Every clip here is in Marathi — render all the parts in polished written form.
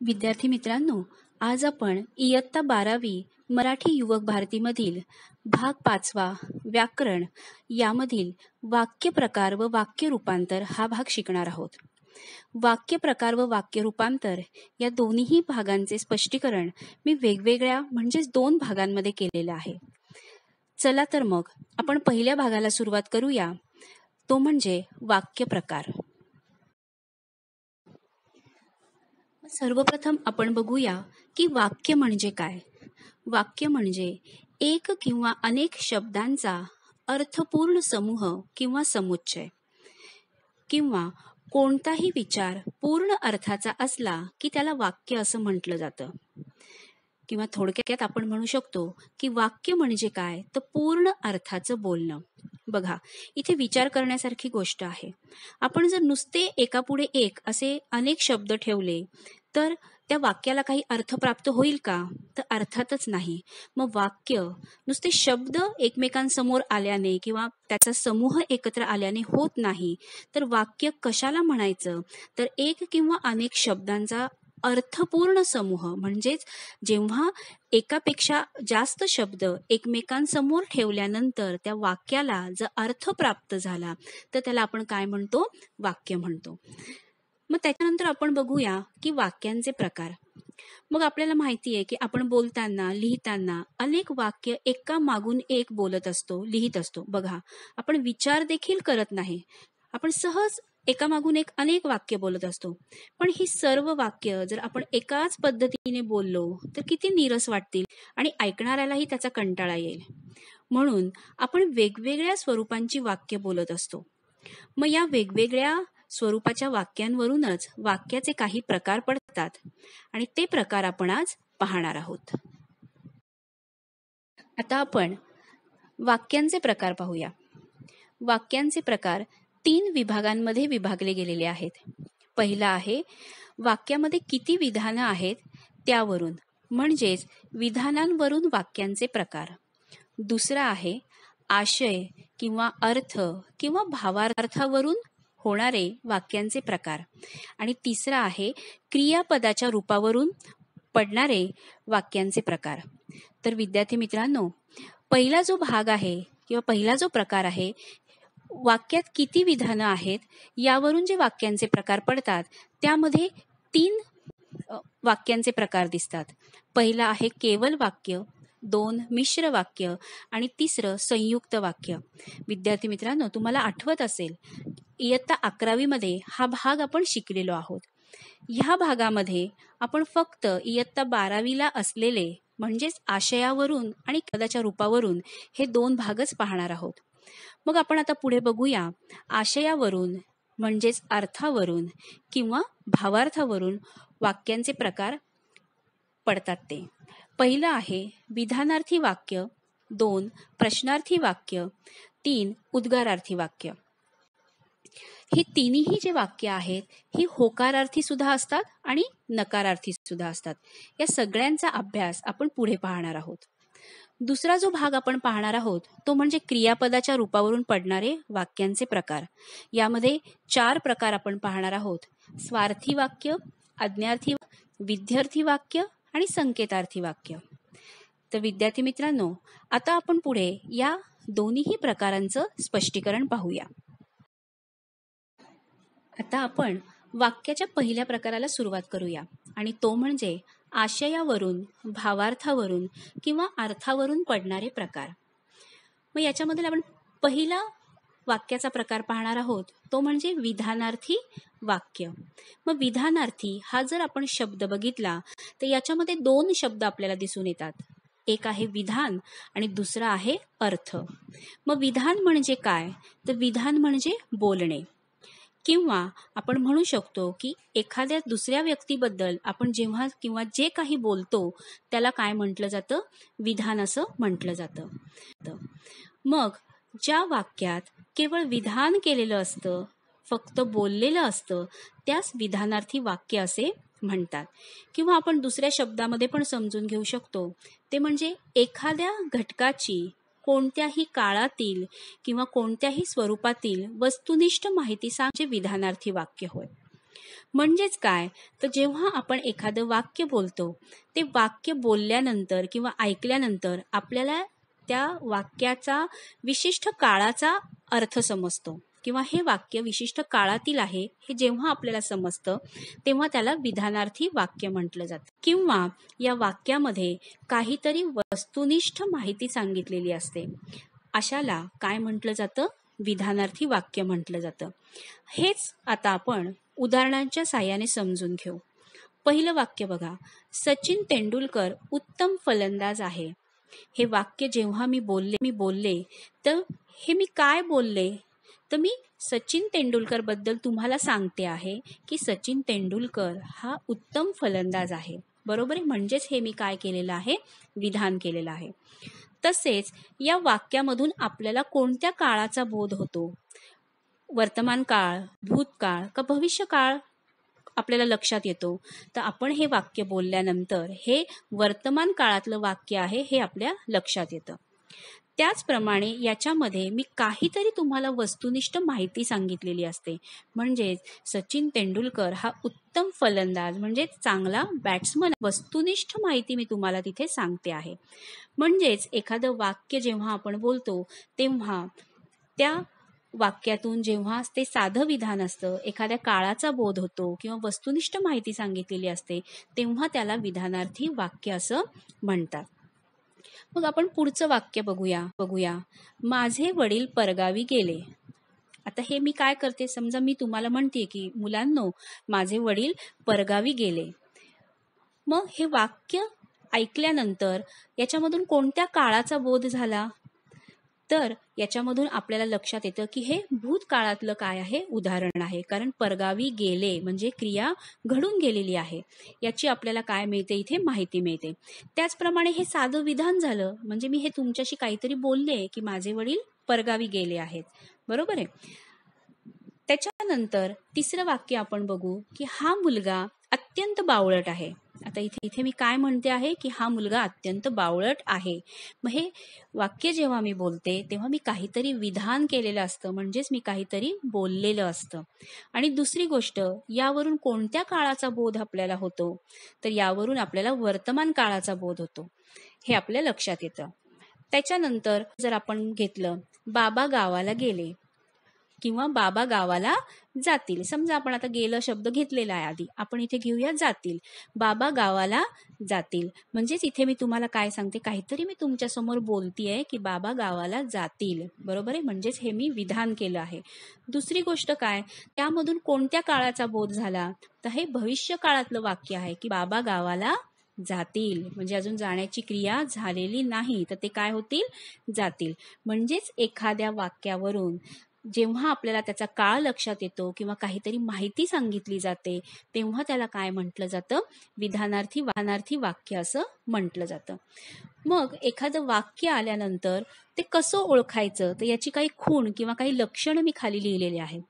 विद्यार्थी मित्रांनो, आज आपण इयत्ता 12वी मराठी युवक भारतीमधील भाग 5वा व्याकरण यामधील वाक्य प्रकार व वाक्य रूपांतर हा भाग शिकणार आहोत. वाक्य प्रकार व वाक्य रूपांतर या दोन्ही भागांचे स्पष्टीकरण मी वेगवेगळ्या म्हणजेच 2 भागांमध्ये केलेलं आहे. चला तर मग आपण पहिल्या भागाला सुरुवात करूया, तो म्हणजे वाक्य प्रकार. सर्वप्रथम आपण बघूया की वाक्य म्हणजे काय. वाक्य म्हणजे एक किंवा अनेक शब्दांचा अर्थपूर्ण समूह किंवा समुच्चय, किंवा कोणताही विचार पूर्ण अर्थाचा असला की त्याला वाक्य असं म्हटलं जातं. किंवा थोडक्यात आपण म्हणू शकतो की वाक्य म्हणजे काय, तर पूर्ण अर्थाचं बोलणं. बघा, इथे विचार करण्यासारखी गोष्ट आहे. आपण जर नुसते एकापुढे एक असे अनेक शब्द ठेवले तर त्या वाक्याला काही अर्थ प्राप्त होईल का, तर अर्थातच नाही. मग वाक्य नुसते शब्द एकमेकांसमोर आल्याने किंवा त्याचा समूह एकत्र आल्याने होत नाही. तर वाक्य कशाला म्हणायचं, तर एक किंवा अनेक शब्दांचा अर्थपूर्ण समूह, म्हणजेच जेव्हा एकापेक्षा जास्त शब्द एकमेकांसमोर ठेवल्यानंतर त्या वाक्याला जर अर्थ प्राप्त झाला तर त्याला आपण काय म्हणतो, वाक्य म्हणतो. मग त्याच्यानंतर आपण बघूया की वाक्यांचे प्रकार. मग आपल्याला माहिती आहे की आपण बोलताना लिहिताना अनेक वाक्य एका मागून एक बोलत असतो, लिहित असतो. बघा, आपण विचार देखील करत नाही, आपण सहज एकामागून एक अनेक वाक्य बोलत असतो. पण ही सर्व वाक्य जर आपण एकाच पद्धतीने बोललो तर किती नीरस वाटतील आणि ऐकणाऱ्यालाही त्याचा कंटाळा येईल. म्हणून आपण वेगवेगळ्या स्वरूपांची वाक्य बोलत असतो. मग या वेगवेगळ्या स्वरूपाच्या वाक्यांवरूनच वाक्याचे काही प्रकार पडतात आणि ते प्रकार आपण आज पाहणार आहोत. आता आपण वाक्यांचे प्रकार पाहूया. वाक्यांचे प्रकार 3 विभागांमध्ये विभागले गेलेले आहेत. पहिला आहे वाक्यामध्ये किती विधानं आहेत त्यावरून, म्हणजेच विधानांवरून वाक्यांचे प्रकार. दुसरा आहे आशय किंवा अर्थ किंवा भावार्थावरून होणारे वाक्यांचे प्रकार. आणि तिसरा आहे क्रियापदाच्या रूपावरून पडणारे वाक्यांचे प्रकार. तर विद्यार्थी मित्रांनो, पहिला जो भाग आहे किंवा पहिला जो प्रकार आहे, वाक्यात किती विधानं आहेत यावरून जे वाक्यांचे प्रकार पडतात त्यामध्ये 3 वाक्यांचे प्रकार दिसतात. पहिला आहे केवल वाक्य, 2 मिश्र वाक्य आणि 3 संयुक्त वाक्य. विद्यार्थी मित्रांनो, तुम्हाला आठवत असेल इयत्ता 11वी मध्ये हा भाग आपण शिकलेलो आहोत. ह्या भागामध्ये आपण फक्त इयत्ता 12वीला असलेले म्हणजेच आशयावरून आणि पदाच्या रूपावरून हे 2 भागच पाहणार आहोत. मग आपण आता पुढे बघूया आशयावरून म्हणजेच अर्थावरून किंवा भावार्थावरून वाक्यांचे प्रकार पडतात ते. पहिलं आहे विधानार्थी वाक्य, 2 प्रश्नार्थी वाक्य, 3 उद्गारार्थी वाक्य. ही तिन्ही जे वाक्य आहेत ही होकारार्थी सुद्धा असतात आणि नकारार्थी सुद्धा असतात. या सगळ्यांचा अभ्यास आपण पुढे पाहणार आहोत. दुसरा जो भाग आपण पाहणार आहोत तो म्हणजे क्रियापदाच्या रूपावरून पडणारे वाक्यांचे प्रकार. यामध्ये 4 प्रकार आपण पाहणार आहोत: स्वार्थी वाक्य, आज्ञार्थी, विध्यर्थी वाक्य आणि संकेतार्थी वाक्य. तर विद्यार्थी मित्रांनो, आता आपण पुढे या दोन्ही प्रकारांचं स्पष्टीकरण पाहूया. आता आपण वाक्याच्या पहिल्या प्रकाराला सुरुवात करूया आणि तो म्हणजे आशयावरून, भावार्थावरून किंवा अर्थावरून पडणारे प्रकार. मग याच्यामध्ये आपण पहिला वाक्याचा प्रकार पाहणार आहोत तो म्हणजे विधानार्थी वाक्य. मग विधानार्थी हा जर आपण शब्द बघितला तर याच्यामध्ये 2 शब्द आपल्याला दिसून येतात. एक आहे विधान आणि दुसरा आहे अर्थ. मग विधान म्हणजे काय, तर विधान म्हणजे बोलणे, किंवा आपण म्हणू शकतो की एखाद्या दुसऱ्या व्यक्तीबद्दल आपण जेव्हा किंवा जे काही बोलतो त्याला काय म्हटलं जातं, विधान असं म्हटलं जातं. मग ज्या वाक्यात केवळ विधान केलेलं असतं, फक्त बोललेलं असतं, त्यास विधानार्थी वाक्य असे म्हणतात. किंवा आपण दुसऱ्या शब्दामध्ये पण समजून घेऊ शकतो, ते म्हणजे एखाद्या घटकाची कोणत्याही काळातील किंवा कोणत्याही स्वरूपातील वस्तुनिष्ठ माहिती सांगणारे विधानार्थी वाक्य होय. म्हणजेच काय, तर जेव्हा आपण एखादं वाक्य बोलतो, ते वाक्य बोलल्यानंतर किंवा ऐकल्यानंतर आपल्याला त्या वाक्याचा विशिष्ट काळाचा अर्थ समजतो किंवा हे वाक्य विशिष्ट काळातील आहे हे जेव्हा आपल्याला समजतं तेव्हा त्याला विधानार्थी वाक्य म्हटलं जातं. किंवा या वाक्यामध्ये काहीतरी वस्तुनिष्ठ माहिती सांगितलेली असते, अशाला काय म्हटलं जातं, विधानार्थी वाक्य म्हटलं जातं. हेच आता आपण उदाहरणांच्या साहाय्याने समजून घेऊ. पहिलं वाक्य बघा, सचिन तेंडुलकर उत्तम फलंदाज आहे. हे वाक्य जेव्हा मी बोलले तर हे मी काय बोलले, तर मी सचिन तेंडुलकर बद्दल तुम्हाला सांगते आहे की सचिन तेंडुलकर हा उत्तम फलंदाज आहे. बरोबर आहे, म्हणजेच हे मी काय केलेलं आहे, विधान केलेलं आहे. तसेच या वाक्यामधून आपल्याला कोणत्या काळाचा बोध होतो, वर्तमान काळ, भूतकाळ का भविष्य काळ आपल्याला लक्षात येतो, तर आपण हे वाक्य बोलल्यानंतर हे वर्तमान काळातलं वाक्य आहे हे आपल्या लक्षात येतं. त्याचप्रमाणे याच्यामध्ये मी काहीतरी तुम्हाला वस्तुनिष्ठ माहिती सांगितलेली असते, म्हणजेच सचिन तेंडुलकर हा उत्तम फलंदाज म्हणजे चांगला बॅट्समन, वस्तुनिष्ठ माहिती मी तुम्हाला तिथे सांगते आहे. म्हणजेच एखादं वाक्य जेव्हा आपण बोलतो तेव्हा त्या वाक्यातून जेव्हा ते साधं विधान असतं, एखाद्या काळाचा बोध होतो किंवा वस्तुनिष्ठ माहिती सांगितलेली असते, तेव्हा त्याला विधानार्थी वाक्य असं म्हणतात. मग आपण पुढचं वाक्य बघूया. माझे वडील परगावी गेले. आता हे मी काय करते, समजा मी तुम्हाला म्हणते की मुलांनो माझे वडील परगावी गेले. मग हे वाक्य ऐकल्यानंतर याच्यामधून कोणत्या काळाचा बोध झाला, तर याच्यामधून आपल्याला लक्षात येतं की हे भूतकाळातलं काय आहे, उदाहरण आहे. कारण परगावी गेले म्हणजे क्रिया घडून गेलेली आहे, याची आपल्याला काय मिळते, इथे माहिती मिळते. त्याचप्रमाणे हे साधं विधान झालं, म्हणजे मी हे तुमच्याशी काहीतरी बोलले की माझे वडील परगावी गेले आहेत. बरोबर आहे. त्याच्यानंतर तिसरं वाक्य आपण बघू की हा मुलगा अत्यंत बावळट आहे. आता इथे मी काय म्हणते आहे की हा मुलगा अत्यंत बावळट आहे. मग हे वाक्य जेव्हा मी बोलते तेव्हा मी काहीतरी विधान केलेलं असतं, म्हणजेच मी काहीतरी बोललेलं असतं. आणि दुसरी गोष्ट, यावरून कोणत्या काळाचा बोध आपल्याला होतो, तर यावरून आपल्याला वर्तमान काळाचा बोध होतो, हे आपल्या लक्षात येतं. त्याच्यानंतर जर आपण घेतलं बाबा गावाला गेले किंवा बाबा गावाला जातील, समजा आपण आता गेलं शब्द घेतलेला आहे आधी, आपण इथे घेऊया जातील. बाबा गावाला जातील म्हणजेच इथे मी तुम्हाला काय सांगते, काहीतरी मी तुमच्या समोर बोलतीये की बाबा गावाला जातील. बरोबर आहे, म्हणजेच हे मी विधान केलं आहे. दुसरी गोष्ट काय, त्यामधून कोणत्या काळाचा बोध झाला, तर हे भविष्य काळातलं वाक्य आहे की बाबा गावाला जातील, म्हणजे अजून जाण्याची क्रिया झालेली नाही, तर ते काय होतील, जातील. म्हणजेच एखाद्या वाक्यावरून जेव्हा आपल्याला त्याचा काळ लक्षात येतो किंवा काहीतरी माहिती सांगितली जाते तेव्हा त्याला काय म्हटलं जातं, विधानार्थी वाक्य असं म्हटलं जातं. मग एखादं वाक्य आल्यानंतर ते कसं ओळखायचं, तर याची काही खूण किंवा काही लक्षणं मी खाली लिहिलेली आहेत.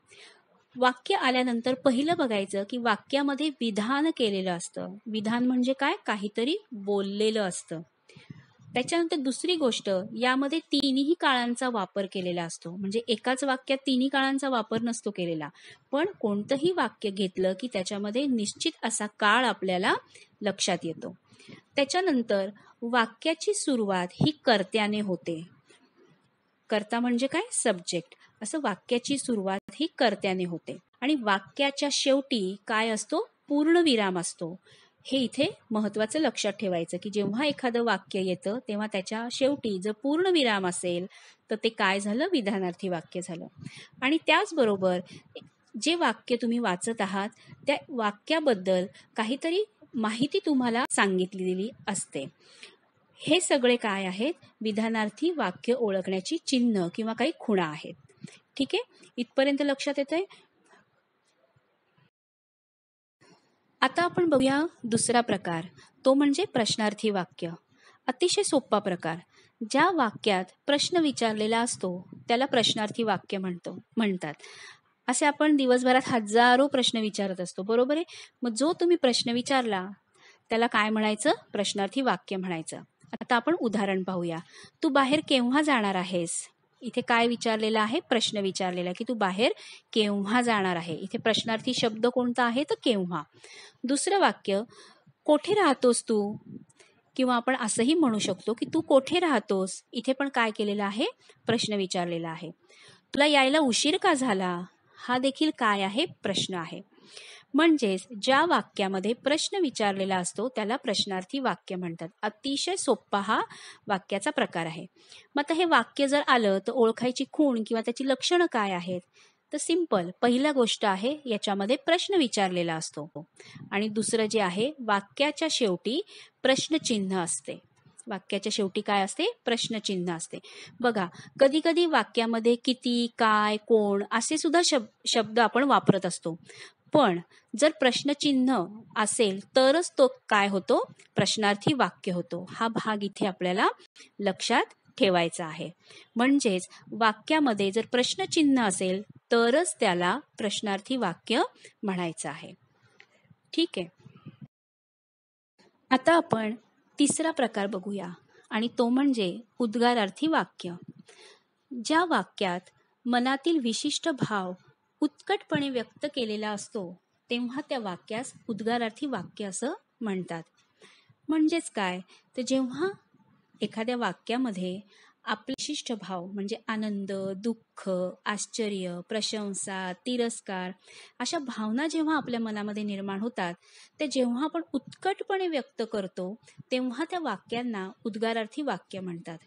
वाक्य आल्यानंतर पहिलं बघायचं की वाक्यामध्ये विधान केलेलं असतं. विधान म्हणजे काय, काहीतरी बोललेलं असतं. त्याच्यानंतर दुसरी गोष्ट, यामध्ये तिन्ही काळांचा वापर केलेला असतो, म्हणजे एकाच वाक्यात तिन्ही काळांचा वापर नसतो केलेला, पण कोणतंही वाक्य घेतलं की त्याच्यामध्ये निश्चित असा काळ आपल्याला लक्षात येतो. त्याच्यानंतर वाक्याची सुरुवात ही कर्त्याने होते. कर्ता म्हणजे काय, सब्जेक्ट. असं वाक्याची सुरुवात ही कर्त्याने होते आणि वाक्याच्या शेवटी काय असतो, पूर्णविराम असतो. हे इथे महत्वाचं लक्षात ठेवायचं की जेव्हा एखादं वाक्य येतं तेव्हा त्याच्या शेवटी जर पूर्णविराम असेल तर ते काय झालं, विधानार्थी वाक्य झालं. आणि त्याचबरोबर जे वाक्य तुम्ही वाचत आहात त्या वाक्याबद्दल काहीतरी माहिती तुम्हाला सांगितलेली असते. हे सगळे काय आहेत, विधानार्थी वाक्य ओळखण्याची चिन्ह किंवा काही खुणा आहेत. ठीक आहे, इथपर्यंत लक्षात येतंय. आता आपण बघूया दुसरा प्रकार, तो म्हणजे प्रश्नार्थी वाक्य. अतिशय सोपा प्रकार. ज्या वाक्यात प्रश्न विचारलेला असतो त्याला प्रश्नार्थी वाक्य म्हणतात. असे आपण दिवसभरात हजारो प्रश्न विचारत असतो, बरोबर आहे. मग जो तुम्ही प्रश्न विचारला त्याला काय म्हणायचं, प्रश्नार्थी वाक्य म्हणायचं. आता आपण उदाहरण पाहूया. तू बाहेर केव्हा जाणार आहेस, इथे काय विचारलेलं आहे? प्रश्न विचारलेला आहे की तू बाहेर केव्हा जाणार आहे. इथे प्रश्नार्थी शब्द कोणता आहे? तर केव्हा. दुसरं वाक्य, कोठे राहतोस तू? किंवा आपण असंही म्हणू शकतो की तू कोठे राहतोस. इथे पण काय केलेलं आहे? प्रश्न विचारलेला आहे. तुला यायला उशीर का झाला? हा देखील काय आहे? प्रश्न आहे. म्हणजेच ज्या वाक्यामध्ये प्रश्न विचारलेला असतो त्याला प्रश्नार्थी वाक्य म्हणतात. अतिशय सोपा हा वाक्याचा प्रकार आहे. मग आता हे वाक्य जर आलं तर ओळखायची खूण किंवा त्याची लक्षणं काय आहेत? तर सिंपल, पहिला गोष्ट आहे याच्यामध्ये प्रश्न विचारलेला असतो आणि दुसरं जे आहे वाक्याच्या शेवटी प्रश्नचिन्ह असते. वाक्याच्या शेवटी काय असते? प्रश्नचिन्ह असते. बघा, कधी कधी वाक्यामध्ये किती, काय, कोण असे सुद्धा शब्द आपण वापरत असतो. पण जर प्रश्नचिन्ह असेल तरच तो काय होतो? प्रश्नार्थी वाक्य होतो. हा भाग इथे आपल्याला लक्षात ठेवायचा आहे. म्हणजेच वाक्यामध्ये जर प्रश्नचिन्ह असेल तरच त्याला प्रश्नार्थी वाक्य म्हणायचं आहे. ठीक आहे. आता आपण तिसरा प्रकार बघूया आणि तो म्हणजे उद्गारार्थी वाक्य. ज्या वाक्यात मनातील विशिष्ट भाव उत्कटपणे व्यक्त केलेला असतो तेव्हा त्या वाक्यास उद्गारार्थी वाक्य असं म्हणतात. म्हणजेच काय? तर जेव्हा एखाद्या वाक्यामध्ये आपले विशिष्ट भाव म्हणजे आनंद, दुःख, आश्चर्य, प्रशंसा, तिरस्कार अशा भावना जेव्हा आपल्या मनामध्ये निर्माण होतात ते जेव्हा आपण उत्कटपणे व्यक्त करतो तेव्हा त्या वाक्यांना उद्गारार्थी वाक्य म्हणतात.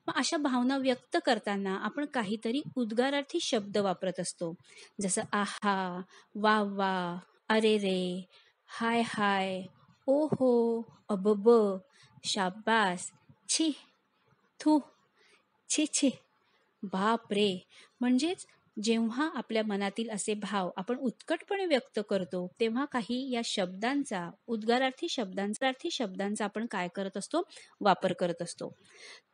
मग अशा भावना व्यक्त करताना आपण काहीतरी उद्गारार्थी शब्द वापरत असतो. जसं आहा, वा वा, अरे रे, हाय हाय, ओ हो, अबब, शाबास, छी, थू, छी छी, बाप रे. म्हणजेच जेव्हा आपल्या मनातील असे भाव आपण उत्कटपणे व्यक्त करतो तेव्हा काही या शब्दांचा, उद्गारार्थी शब्दांचा आपण काय करत असतो? वापर करत असतो.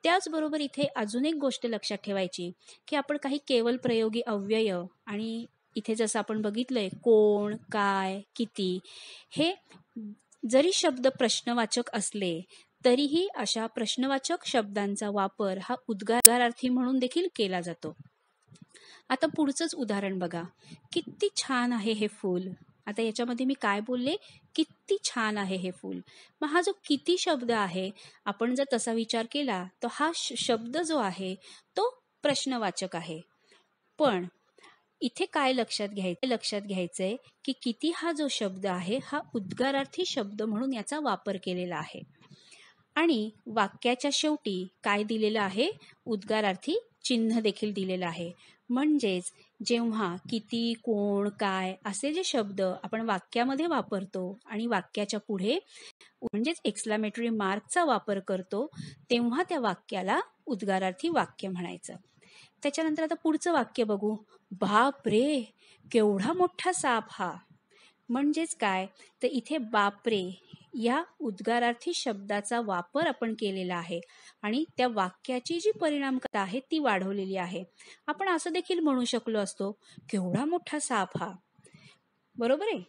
त्याचबरोबर इथे अजून एक गोष्ट लक्षात ठेवायची की आपण काही केवल प्रयोगी अव्यय आणि इथे जसं आपण बघितलंय कोण, काय, किती, हे जरी शब्द प्रश्नवाचक असले तरीही अशा प्रश्नवाचक शब्दांचा वापर हा उद्गारार्थी म्हणून देखील केला जातो. आता पुढचंच उदाहरण बघा, किती छान आहे हे फूल. आता याच्यामध्ये मी काय बोलले? किती छान आहे हे फूल. मग हा जो किती शब्द आहे आपण जर तसा विचार केला तर हा शब्द जो आहे तो प्रश्नवाचक आहे. पण इथे काय लक्षात घ्यायचंय की किती हा जो शब्द आहे हा उद्गारार्थी शब्द म्हणून याचा वापर केलेला आहे आणि वाक्याच्या शेवटी काय दिलेलं आहे? उद्गारार्थी चिन्ह देखील दिलेलं आहे. म्हणजेच जेव्हा किती, कोण, काय असे जे शब्द आपण वाक्यामध्ये वापरतो आणि वाक्याच्या पुढे म्हणजेच एक्सक्लेमेटरी मार्कचा वापर करतो तेव्हा त्या वाक्याला उद्गारार्थी वाक्य म्हणायचं. त्याच्यानंतर आता पुढचं वाक्य बघू. बाप रे, केवढा मोठा साप हा. म्हणजेच काय? तर इथे बापरे या उद्गारार्थी शब्दाचा वापर आपण केलेला आहे आणि त्या वाक्याची जी परिणामकारता आहे ती वाढवलेली आहे. आपण असं देखील म्हणू शकलो असतो, केवढा मोठा साप हा. बरोबर आहे.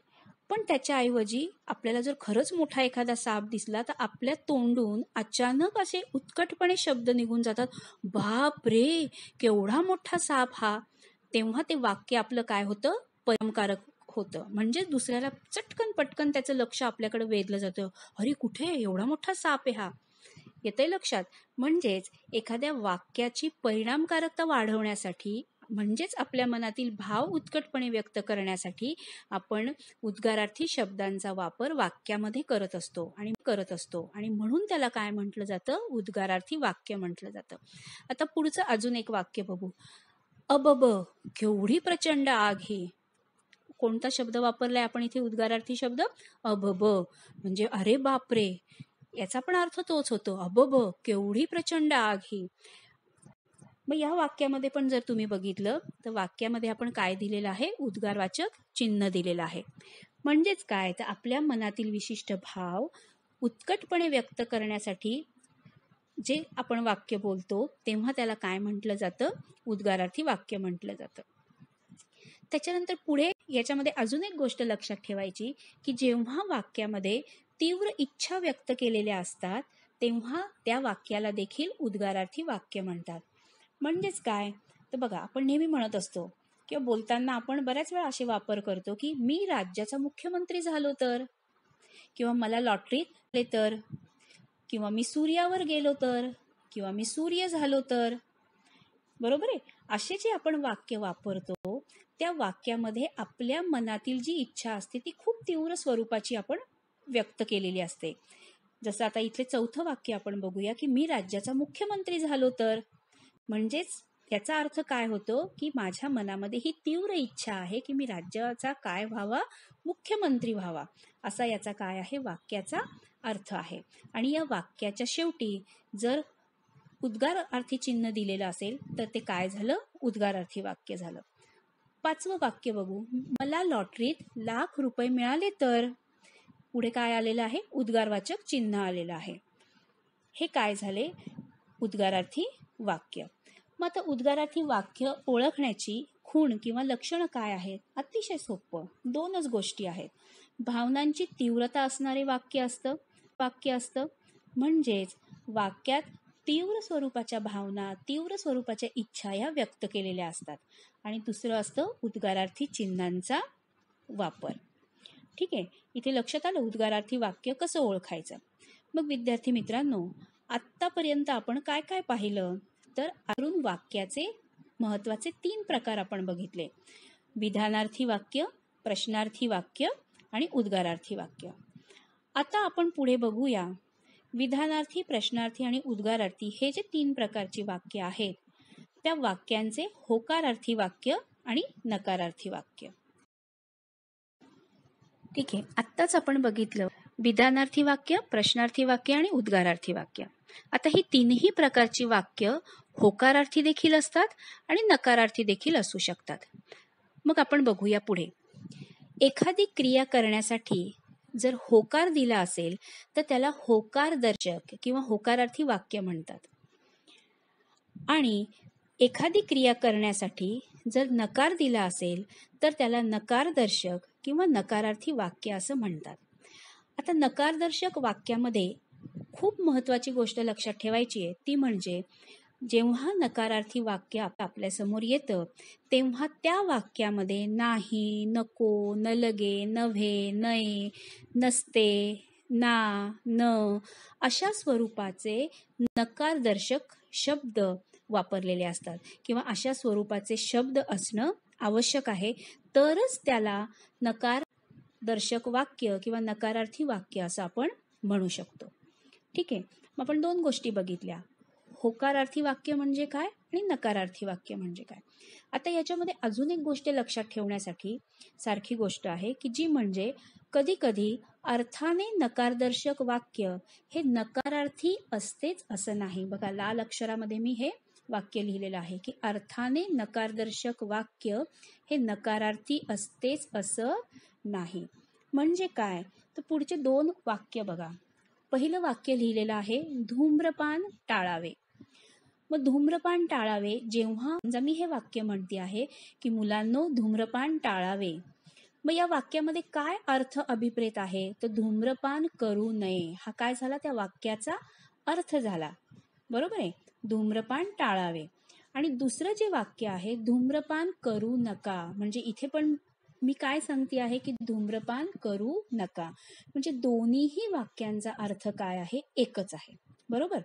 पण त्याच्याऐवजी आपल्याला जर खरंच मोठा एखादा साप दिसला तर आपल्या तोंडून अचानक असे उत्कटपणे शब्द निघून जातात, बाप रे, केवढा मोठा साप हा. तेव्हा ते वाक्य आपलं काय होतं? परिणामकारक होतं. म्हणजे दुसऱ्याला चटकन पटकन त्याचं लक्ष आपल्याकडे वेधलं जातं. अरे कुठे? एवढा मोठा साप आहे हा. येतंय लक्षात? म्हणजेच एखाद्या वाक्याची परिणामकारकता वाढवण्यासाठी म्हणजेच आपल्या मनातील भाव उत्कटपणे व्यक्त करण्यासाठी आपण उद्गारार्थी शब्दांचा वापर वाक्यामध्ये करत असतो आणि म्हणून त्याला काय म्हटलं जातं? उद्गारार्थी वाक्य म्हटलं जातं. आता पुढचं अजून एक वाक्य बघू. अबब, केवढी प्रचंड आग ही. कोणता शब्द वापरलाय आपण इथे? उद्गारार्थी शब्द अबब. म्हणजे अरे बापरे, याचा पण अर्थ तोच होतो. अबब, केवढी प्रचंड आग ही. मग या वाक्यामध्ये पण जर तुम्ही बघितलं तर वाक्यामध्ये आपण काय दिलेलं आहे? उद्गारवाचक चिन्ह दिलेलं आहे. म्हणजेच काय? तर आपल्या मनातील विशिष्ट भाव उत्कटपणे व्यक्त करण्यासाठी जे आपण वाक्य बोलतो तेव्हा त्याला काय म्हटलं जातं? उद्गारार्थी वाक्य म्हटलं जातं. त्याच्यानंतर पुढे याच्यामध्ये अजून एक गोष्ट लक्षात ठेवायची की जेव्हा वाक्यामध्ये तीव्र इच्छा व्यक्त केलेल्या असतात तेव्हा त्या वाक्याला देखील उद्गारार्थी वाक्य म्हणतात. म्हणजेच काय, तर बघा आपण नेहमी म्हणत असतो किंवा बोलताना आपण बऱ्याच वेळा असे वापर करतो की मी राज्याचा मुख्यमंत्री झालो तर, किंवा मला लॉटरीत आले तर, किंवा मी सूर्यावर गेलो तर, किंवा मी सूर्य झालो तर. बरोबर आहे. असे जे आपण वाक्य वापरतो त्या वाक्यामध्ये आपल्या मनातील जी इच्छा असते ती खूप तीव्र स्वरूपाची आपण व्यक्त केलेली असते. जसं आता इथले चौथं वाक्य आपण बघूया की मी राज्याचा मुख्यमंत्री झालो तर, म्हणजेच याचा अर्थ काय होतो की माझ्या मनामध्ये ही तीव्र इच्छा आहे की मी राज्याचा काय व्हावा, मुख्यमंत्री व्हावा, असा याचा काय आहे, वाक्याचा अर्थ आहे. आणि या वाक्याच्या शेवटी जर उद्गारार्थी चिन्ह दिलेलं असेल तर ते काय झालं, उद्गारार्थी वाक्य झालं. 5वं वाक्य बघू. मला लॉटरीत ₹1,00,000 मिळाले तर, पुढे काय आलेलं आहे, उद्गारवाचक चिन्ह आलेलं आहे. हे काय झाले, उद्गारार्थी वाक्य. मग आता उद्गारार्थी वाक्य ओळखण्याची खूण किंवा लक्षणं काय आहेत? अतिशय सोपं, 2च गोष्टी आहेत. भावनांची तीव्रता असणारे वाक्य असतं, म्हणजेच वाक्यात तीव्र स्वरूपाच्या भावना, तीव्र स्वरूपाच्या इच्छा ह्या व्यक्त केलेल्या असतात. आणि दुसरं असतं उद्गारार्थी चिन्हांचा वापर. ठीक आहे, इथे लक्षात आलं उद्गारार्थी वाक्य कसं ओळखायचं. मग विद्यार्थी मित्रांनो, आत्तापर्यंत आपण काय काय पाहिलं, तर आरून वाक्याचे महत्वाचे 3 प्रकार आपण बघितले. विधानार्थी वाक्य, प्रश्नार्थी वाक्य आणि उद्गारार्थी वाक्य. आता आपण पुढे बघूया विधानार्थी, प्रश्नार्थी आणि उद्गारार्थी हे जे 3 प्रकारची वाक्य आहेत त्या वाक्यांचे होकारार्थी वाक्य आणि नकारार्थी वाक्य. ठीक आहे, आत्ताच आपण बघितलं विधानार्थी वाक्य, प्रश्नार्थी वाक्य आणि उद्गारार्थी वाक्य. आता ही 3ही प्रकारची वाक्य होकारार्थी देखील असतात आणि नकारार्थी देखील असू शकतात. मग आपण बघूया पुढे. एखादी क्रिया करण्यासाठी जर होकार दिला असेल तर त्याला होकारदर्शक किंवा होकारार्थी वाक्य म्हणतात. आणि एखादी क्रिया करण्यासाठी जर नकार दिला असेल तर त्याला नकारदर्शक किंवा नकारार्थी वाक्य असं म्हणतात. आता नकारदर्शक वाक्यामध्ये खूप महत्वाची गोष्ट लक्षात ठेवायची आहे, ती म्हणजे जेव्हा नकारार्थी वाक्य आपल्या समोर येतं तेव्हा त्या वाक्यामध्ये नाही, नको, न लगे, नव्हे, नये, नसते, ना, न अशा स्वरूपाचे नकारदर्शक शब्द वापरलेले असतात किंवा अशा स्वरूपाचे शब्द असणं आवश्यक आहे, तरच त्याला नकारदर्शक वाक्य किंवा नकारार्थी वाक्य असं आपण म्हणू शकतो. ठीक आहे, मग आपण 2 गोष्टी बघितल्या, होकारार्थी वाक्य म्हणजे काय आणि नकारार्थी वाक्य म्हणजे काय. आता याच्यामध्ये अजून एक गोष्ट लक्षात ठेवण्यासाठी सारखी गोष्ट आहे की जी म्हणजे कधी कधी अर्थाने नकारदर्शक वाक्य हे नकारार्थी असतेच असं नाही. बघा लाल अक्षरामध्ये मी हे वाक्य लिहिलेलं आहे की अर्थाने नकारदर्शक वाक्य हे नकारार्थी असतेच असं नाही. म्हणजे काय, तर पुढचे 2 वाक्य बघा. पहिलं वाक्य लिहिलेलं आहे धूम्रपान टाळावे. मग धूम्रपान टाळावे, जेव्हा मी हे वाक्य म्हणते आहे की मुलांनो धूम्रपान टाळावे, मग या वाक्यामध्ये काय अर्थ अभिप्रेत आहे, तर धूम्रपान करू नये हा काय झाला, त्या वाक्याचा अर्थ झाला. बरोबर आहे, धूम्रपान टाळावे. आणि दुसरं जे वाक्य आहे धूम्रपान करू नका, म्हणजे इथे पण मी काय सांगते आहे की धूम्रपान करू नका, म्हणजे दोन्हीही वाक्यांचा अर्थ काय आहे, एकच आहे. बरोबर,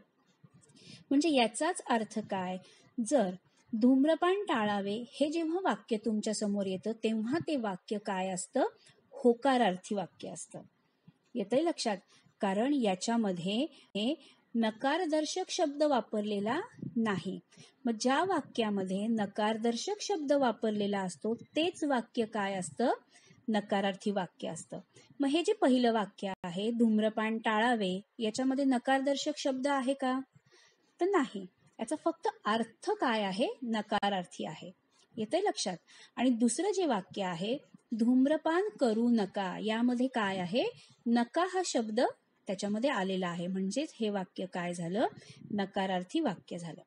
म्हणजे याचाच अर्थ काय, जर धूम्रपान टाळावे हे जेव्हा वाक्य तुमच्या समोर येतं तेव्हा ते वाक्य काय असतं, होकारार्थी वाक्य असतं. येतंय लक्षात, कारण याच्यामध्ये हे नकारदर्शक शब्द वापरलेला नाही. मग ज्या वाक्यामध्ये नकारदर्शक शब्द वापरलेला असतो तेच वाक्य काय असतं, नकारार्थी वाक्य असतं. मग हे जे पहिलं वाक्य आहे धूम्रपान टाळावे, याच्यामध्ये नकारदर्शक शब्द आहे का, तर नाही. याचा फक्त अर्थ काय आहे, नकारार्थी आहे. येतंय लक्षात. आणि दुसरं जे वाक्य आहे धूम्रपान करू नका, यामध्ये काय आहे, नका हा शब्द त्याच्यामध्ये आलेला आहे, म्हणजेच हे वाक्य काय झालं, नकारार्थी वाक्य झालं.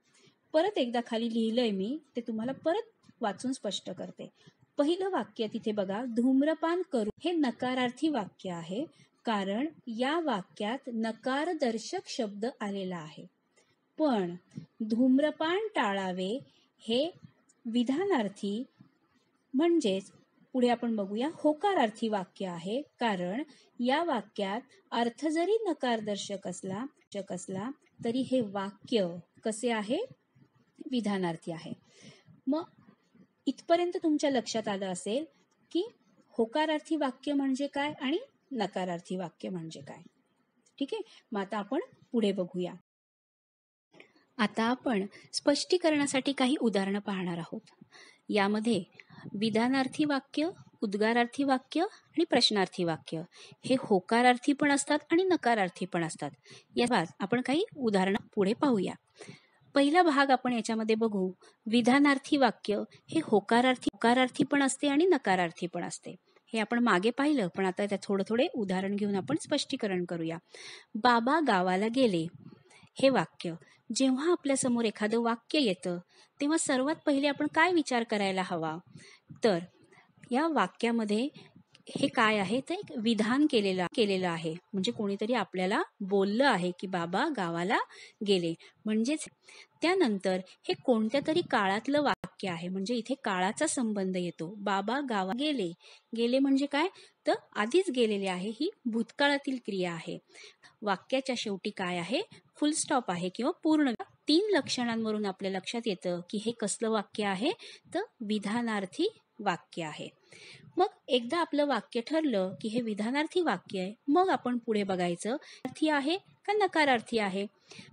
परत एकदा खाली लिहिलंय मी, ते तुम्हाला परत वाचून स्पष्ट करते. पहिलं वाक्य तिथे बघा, धूम्रपान करू हे नकारार्थी वाक्य आहे, कारण या वाक्यात नकारदर्शक शब्द आलेला आहे. पण धूम्रपान टाळावे हे विधानार्थी म्हणजेच पुढे आपण बघूया होकारार्थी वाक्य आहे, कारण या वाक्यात अर्थ जरी नकारदर्शक असला तरी हे वाक्य कसे आहे, विधानार्थी आहे. मग इथपर्यंत तुमच्या लक्षात आलं असेल की होकारार्थी वाक्य म्हणजे काय आणि नकारार्थी वाक्य म्हणजे काय. ठीक आहे, मग आता आपण पुढे बघूया. आता आपण स्पष्टीकरणासाठी काही उदाहरणं पाहणार आहोत. यामध्ये विधानार्थी वाक्य, उद्गारार्थी वाक्य आणि प्रश्नार्थी वाक्य हे होकारार्थी पण असतात आणि नकारार्थी पण असतात. या आपण काही उदाहरणं पुढे पाहूया. पहिला भाग आपण याच्यामध्ये बघू. विधानार्थी वाक्य हे होकारार्थी पण असते आणि नकारार्थी पण असते. हे आपण मागे पाहिलं, पण आता त्या थोडे उदाहरण घेऊन आपण स्पष्टीकरण करूया. बाबा गावाला गेले हे वाक्य, जेव्हा आपल्या समोर एखादं वाक्य येतं तेव्हा सर्वात पहिले आपण काय विचार करायला हवा, तर या वाक्यामध्ये हे काय आहे, ते एक विधान केलेलं आहे. म्हणजे कोणीतरी आपल्याला बोललं आहे की बाबा गावाला गेले, म्हणजेच त्यानंतर हे कोणत्या तरी काळातलं वाक्य आहे, म्हणजे इथे काळाचा संबंध येतो. बाबा गावा गेले म्हणजे काय, तर आधीच गेलेले आहे, ही भूतकाळातील क्रिया आहे. वाक्याच्या शेवटी काय आहे, फुल स्टॉप आहे किंवा पूर्ण. 3 लक्षणांवरून आपल्या लक्षात येतं की हे कसलं वाक्य आहे, तर विधानार्थी वाक्य आहे. मग एकदा आपलं वाक्य ठरलं की हे विधानार्थी वाक्य आहे, मग आपण पुढे बघायचं अर्थी आहे का नकारार्थी आहे.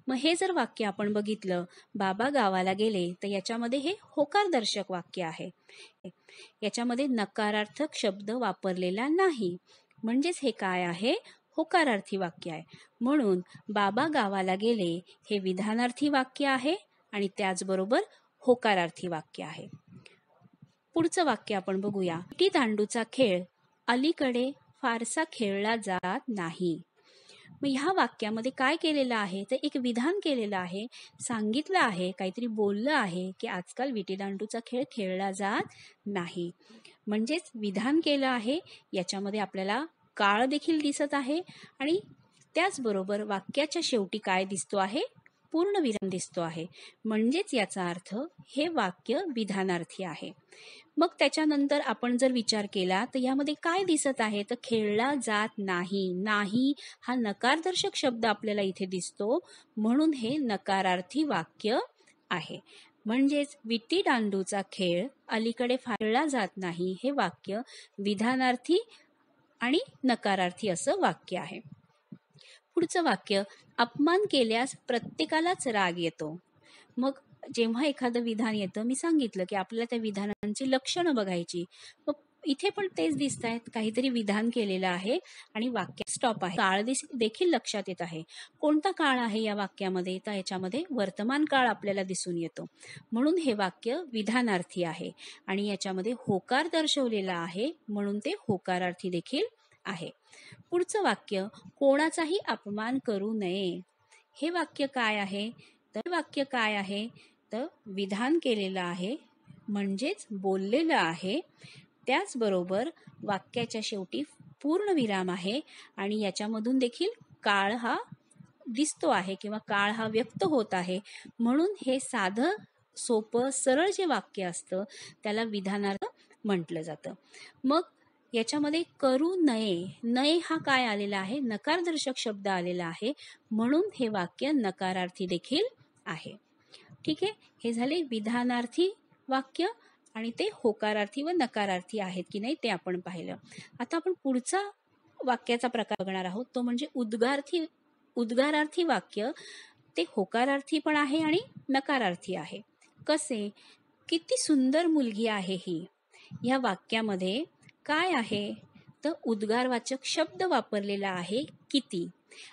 मग हे जर वाक्य आपण बघितलं, बाबा गावाला गेले, तर याच्यामध्ये हे होकारदर्शक वाक्य आहे. याच्यामध्ये नकारार्थक शब्द वापरलेला नाही, म्हणजेच हे काय आहे, होकारार्थी वाक्य आहे. म्हणून बाबा गावाला गेले हे विधानार्थी वाक्य आहे आणि त्याचबरोबर होकारार्थी वाक्य आहे. पुढचं वाक्य आपण बघूया. विटी दांडूचा खेळ अलीकडे फारसा खेळला जात नाही. मग ह्या वाक्यामध्ये काय केलेलं आहे, तर एक विधान केलेलं आहे, सांगितलं आहे, काहीतरी बोललं आहे की आजकाल विटीदांडूचा खेळ खेळला जात नाही. म्हणजेच विधान केलं आहे. याच्यामध्ये आपल्याला काळ देखील दिसत आहे आणि त्याचबरोबर वाक्याच्या शेवटी काय दिसतो आहे, पूर्णविराम दिसतो आहे. म्हणजेच याचा अर्थ हे वाक्य विधानार्थी आहे. मग त्याच्यानंतर आपण जर विचार केला तर यामध्ये काय दिसत आहे, तर खेळला जात नाही हा नकारदर्शक शब्द आपल्याला इथे दिसतो, म्हणून हे नकारार्थी वाक्य आहे. म्हणजेच विटी दांडूचा खेळ अलीकडे खेळला जात नाही हे वाक्य विधानार्थी आणि नकारार्थी असं वाक्य आहे. पुढचं वाक्य, अपमान केल्यास प्रत्येकालाच राग येतो. मग जेव्हा एखादं विधान येतं, मी सांगितलं की आपल्याला त्या विधानांची लक्षणं बघायची. मग इथे पण तेच दिसत आहेत, काहीतरी विधान केलेलं आहे आणि वाक्य स्टॉप आहे. काळ देखील लक्षात येत आहे. कोणता काळ आहे या वाक्यामध्ये, तर याच्यामध्ये वर्तमान काळ आपल्याला दिसून येतो, म्हणून हे वाक्य विधानार्थी आहे. आणि याच्यामध्ये होकार दर्शवलेला आहे, म्हणून ते होकारार्थी देखील आहे. पुढचं वाक्य, कोणाचाही अपमान करू नये हे वाक्य काय आहे, तर वाक्य काय आहे, तर विधान केलेलं आहे, म्हणजेच बोललेलं आहे. त्याचबरोबर वाक्याच्या शेवटी पूर्ण विराम आहे आणि याच्यामधून देखील काळ हा दिसतो आहे किंवा काळ हा व्यक्त होत आहे. म्हणून हे साधं सोपं सरळ जे वाक्य असतं त्याला विधानार्थ म्हटलं जातं. मग याच्यामध्ये करू नये हा काय आलेला आहे, नकारदर्शक शब्द आलेला आहे, म्हणून हे वाक्य नकारार्थी देखील आहे. ठीक आहे, हे झाले विधानार्थी वाक्य आणि ते होकारार्थी व नकारार्थी आहेत की नाही ते आपण पाहिलं. आता आपण पुढचा वाक्याचा प्रकार बघणार आहोत, तो म्हणजे उद्गारार्थी वाक्य. ते होकारार्थी पण आहे आणि नकारार्थी आहे. कसे, किती सुंदर मुलगी आहे ही. या वाक्यामध्ये काय आहे, तर उद्गारवाचक शब्द वापरलेला आहे किती,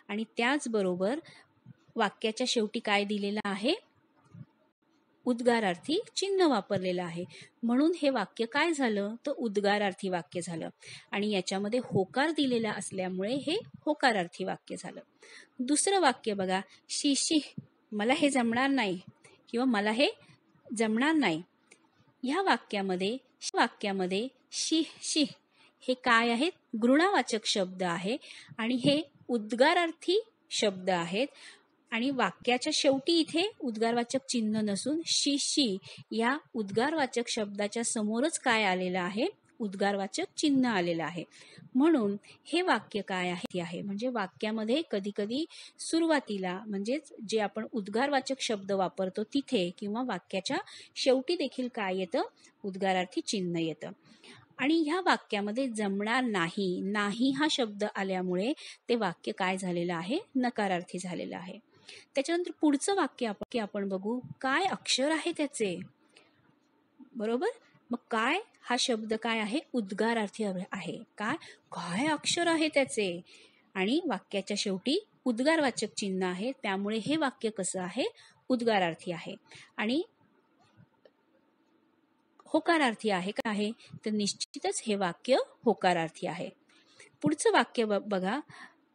आणि त्याचबरोबर वाक्याच्या शेवटी काय दिलेलं आहे, उद्गारार्थी चिन्ह वापरलेलं आहे. म्हणून हे वाक्य काय झालं, तर उद्गारार्थी वाक्य झालं आणि याच्यामध्ये होकार दिलेला असल्यामुळे हे होकारार्थी वाक्य झालं. दुसरं वाक्य बघा, शी मला हे जमणार नाही किंवा मला हे जमणार नाही. ह्या वाक्यामध्ये शी हे काय आहेत, घृणावाचक शब्द आहे आणि हे उद्गारार्थी शब्द आहेत आणि वाक्याच्या शेवटी इथे उद्गारवाचक चिन्ह नसून शिशी या उद्गारवाचक शब्दाच्या समोरच काय आलेलं आहे, उद्गारवाचक चिन्ह आलेलं आहे. म्हणून हे वाक्य काय आहे म्हणजे वाक्यामध्ये कधी कधी सुरुवातीला म्हणजेच जे आपण उद्गारवाचक शब्द वापरतो तिथे किंवा वाक्याच्या शेवटी देखील काय येतं, उद्गारार्थी चिन्ह येतं. आणि ह्या वाक्यामध्ये जमणार नाही हा शब्द आल्यामुळे ते वाक्य काय झालेलं आहे, नकारार्थी झालेलं आहे. त्याच्यानंतर पुढचं वाक्य आपण बघू, काय अक्षर आहे त्याचे, बरोबर. मग काय हा शब्द काय आहे, उद्गारार्थी आहे. काय अक्षर आहे त्याचे, आणि वाक्याच्या शेवटी उद्गारवाचक चिन्ह आहे, त्यामुळे हे वाक्य कसं आहे, उद्गारार्थी आहे. आणि होकारार्थी आहे का आहे, तर निश्चितच हे वाक्य होकारार्थी आहे. पुढचं वाक्य बघा,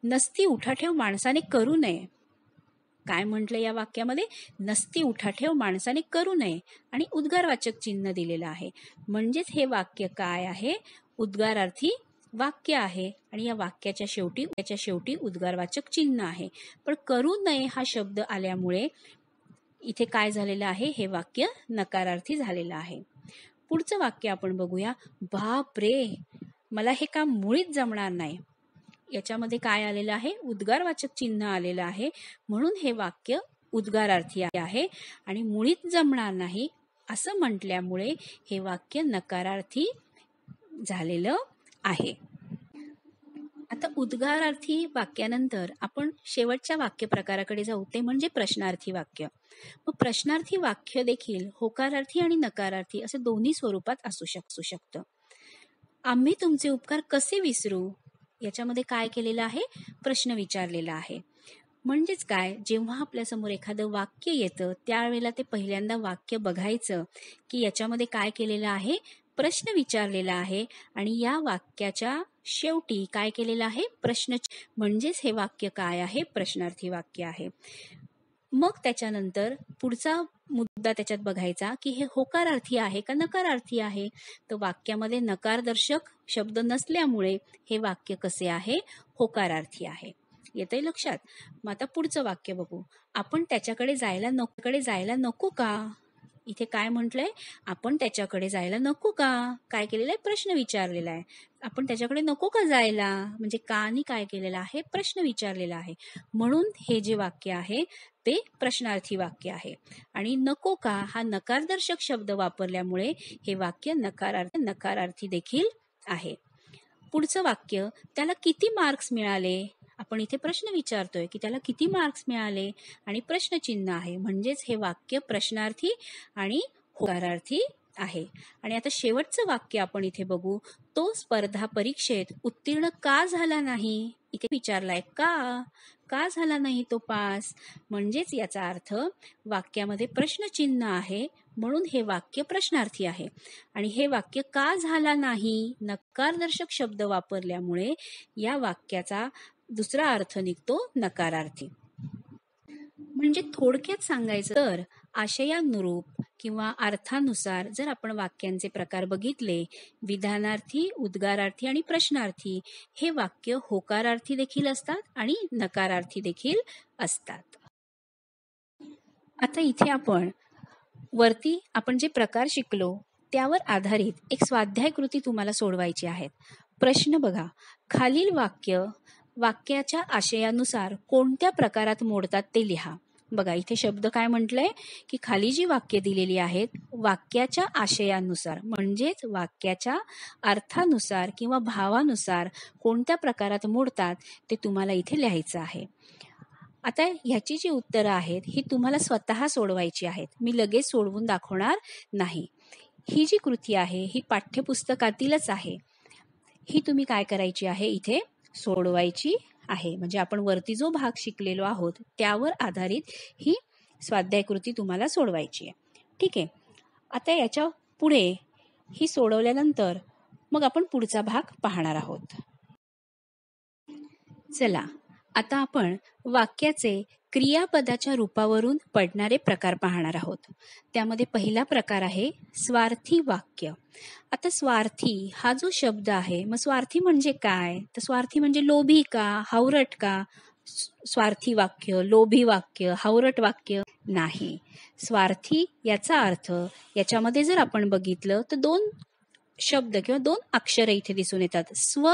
नसती उठाठेव माणसाने करू नये. काय म्हटलं या वाक्यामध्ये, नसती उठाठेव माणसाने करू नये आणि उद्गारवाचक चिन्ह दिलेलं आहे. म्हणजेच हे वाक्य काय आहे, उद्गारार्थी वाक्य आहे. आणि या वाक्याच्या शेवटी उद्गारवाचक चिन्ह आहे. पण करू नये हा शब्द आल्यामुळे इथे काय झालेलं आहे, हे वाक्य नकारार्थी झालेलं आहे. पुढचं वाक्य आपण बघूया, बाप रे मला हे काम मुळीच जमणार नाही. याच्यामध्ये काय आलेलं आहे, उद्गारवाचक चिन्ह आलेलं आहे. म्हणून हे वाक्य उद्गारार्थी आहे. आणि मुळीच जमणार नाही असं म्हटल्यामुळे हे वाक्य नकारार्थी झालेलं आहे. आता उद्गारार्थी वाक्यानंतर आपण शेवटच्या वाक्य प्रकाराकडे जाऊ, ते म्हणजे प्रश्नार्थी वाक्य. मग प्रश्नार्थी वाक्य देखील होकारार्थी आणि नकारार्थी असे दोन्ही स्वरूपात असू शकतं. आम्ही तुमचे उपकार कसे विसरू, याच्यामध्ये काय केलेलं आहे, प्रश्न विचारलेला आहे. म्हणजेच काय, जेव्हा आपल्यासमोर एखादं वाक्य येतं त्यावेळेला ते पहिल्यांदा वाक्य बघायचं की याच्यामध्ये काय केलेलं आहे, प्रश्न विचारलेला आहे. आणि या वाक्याच्या शेवटी काय केलेलं आहे, प्रश्न. म्हणजेच हे वाक्य काय आहे, प्रश्नार्थी वाक्य आहे. मग त्याच्यानंतर पुढचा मुद्दा त्याच्यात बघायचा की हे होकारार्थी आहे का नकारार्थी आहे. तर वाक्यामध्ये नकारदर्शक शब्द नसल्यामुळे हे वाक्य कसे आहे, होकारार्थी आहे. येतंय लक्षात. मग आता पुढचं वाक्य बघू, आपण त्याच्याकडे जायला नको का. इथे काय म्हटलंय, आपण त्याच्याकडे जायला नको का. काय केलेलं आहे, प्रश्न विचारलेला आहे. आपण त्याच्याकडे नको का जायला, म्हणजे कानी काय केलेला आहे, प्रश्न विचारलेला आहे. म्हणून हे जे वाक्य आहे ते प्रश्नार्थी वाक्य आहे. आणि नको का हा नकारदर्शक शब्द वापरल्यामुळे हे वाक्य नकारार्थी देखील आहे. पुढचं वाक्य, त्याला किती मार्क्स मिळाले. आपण इथे प्रश्न विचारतोय की त्याला किती मार्क्स मिळाले आणि प्रश्नचिन्ह आहे. म्हणजेच हे वाक्य प्रश्नार्थी आणि होकारार्थी आहे. आणि आता शेवटचं वाक्य आपण इथे बघू, तो स्पर्धा परीक्षेत उत्तीर्ण का झाला नाही. इथे विचारलाय का झाला नाही तो पास. म्हणजेच याचा अर्थ वाक्यामध्ये प्रश्नचिन्ह आहे, म्हणून हे वाक्य प्रश्नार्थी आहे. आणि हे वाक्य का झाला नाही, नकारदर्शक शब्द वापरल्यामुळे या वाक्याचा दुसरा अर्थ निघतो नकारार्थी. म्हणजे थोडक्यात सांगायचं तर आशयानुरूप किंवा अर्थानुसार जर आपण वाक्यांचे प्रकार बघितले, विधानार्थी, उद्गारार्थी आणि प्रश्नार्थी, हे वाक्य होकारार्थी देखील असतात आणि नकारार्थी देखील असतात. आता इथे आपण जे प्रकार शिकलो त्यावर आधारित एक स्वाध्याय कृती तुम्हाला सोडवायची आहेत. प्रश्न बघा, खालील वाक्याच्या आशयानुसार कोणत्या प्रकारात मोडतात ते लिहा. बघा इथे शब्द काय म्हटलंय की खाली जी वाक्य दिलेली आहेत वाक्याच्या आशयानुसार, म्हणजेच वाक्याच्या अर्थानुसार किंवा भावानुसार कोणत्या प्रकारात मोडतात ते तुम्हाला इथे लिहायचं आहे. आता ह्याची जी उत्तरं आहेत ही तुम्हाला स्वतः सोडवायची आहेत. मी लगेच सोडवून दाखवणार नाही. ही जी कृती आहे ही पाठ्यपुस्तकातीलच आहे. ही तुम्ही काय करायची आहे, इथे सोडवायची आहे. म्हणजे आपण वरती जो भाग शिकलेलो आहोत त्यावर आधारित ही स्वाध्याय कृती तुम्हाला सोडवायची आहे. ठीक आहे. आता याच्या पुढे ही सोडवल्यानंतर मग आपण पुढचा भाग पाहणार आहोत. चला आता आपण वाक्याचे क्रियापदाच्या रूपावरून पडणारे प्रकार पाहणार आहोत. त्यामध्ये पहिला प्रकार आहे स्वार्थी वाक्य. आता स्वार्थी हा जो शब्द आहे, मग स्वार्थी म्हणजे काय, तर स्वार्थी म्हणजे लोभी का, हावरट का. स्वार्थी वाक्य, लोभी वाक्य, हावरट वाक्य नाही. स्वार्थी याचा अर्थ याच्यामध्ये जर आपण बघितलं तर 2 शब्द किंवा 2 अक्षरे इथे दिसून येतात. स्व,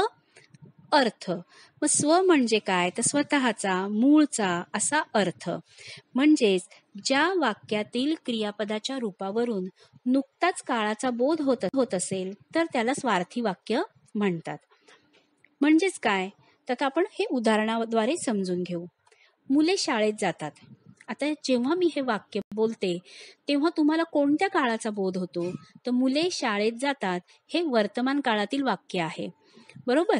अर्थ. मग स्व म्हणजे काय? तर स्वतःचा, मूळचा असा अर्थ. म्हणजेच ज्या वाक्यातील क्रियापदाच्या रूपावरून नुकताच काळाचा बोध होत असेल तर त्याला स्वार्थी वाक्य म्हणतात. म्हणजेच काय? तर आपण हे उदाहरणाद्वारे समजून घेऊ. मुले शाळेत जातात. आता जेव्हा मी हे वाक्य बोलते तेव्हा तुम्हाला कोणत्या काळाचा बोध होतो? तर मुले शाळेत जातात हे वर्तमान काळातील वाक्य आहे, बरोबर?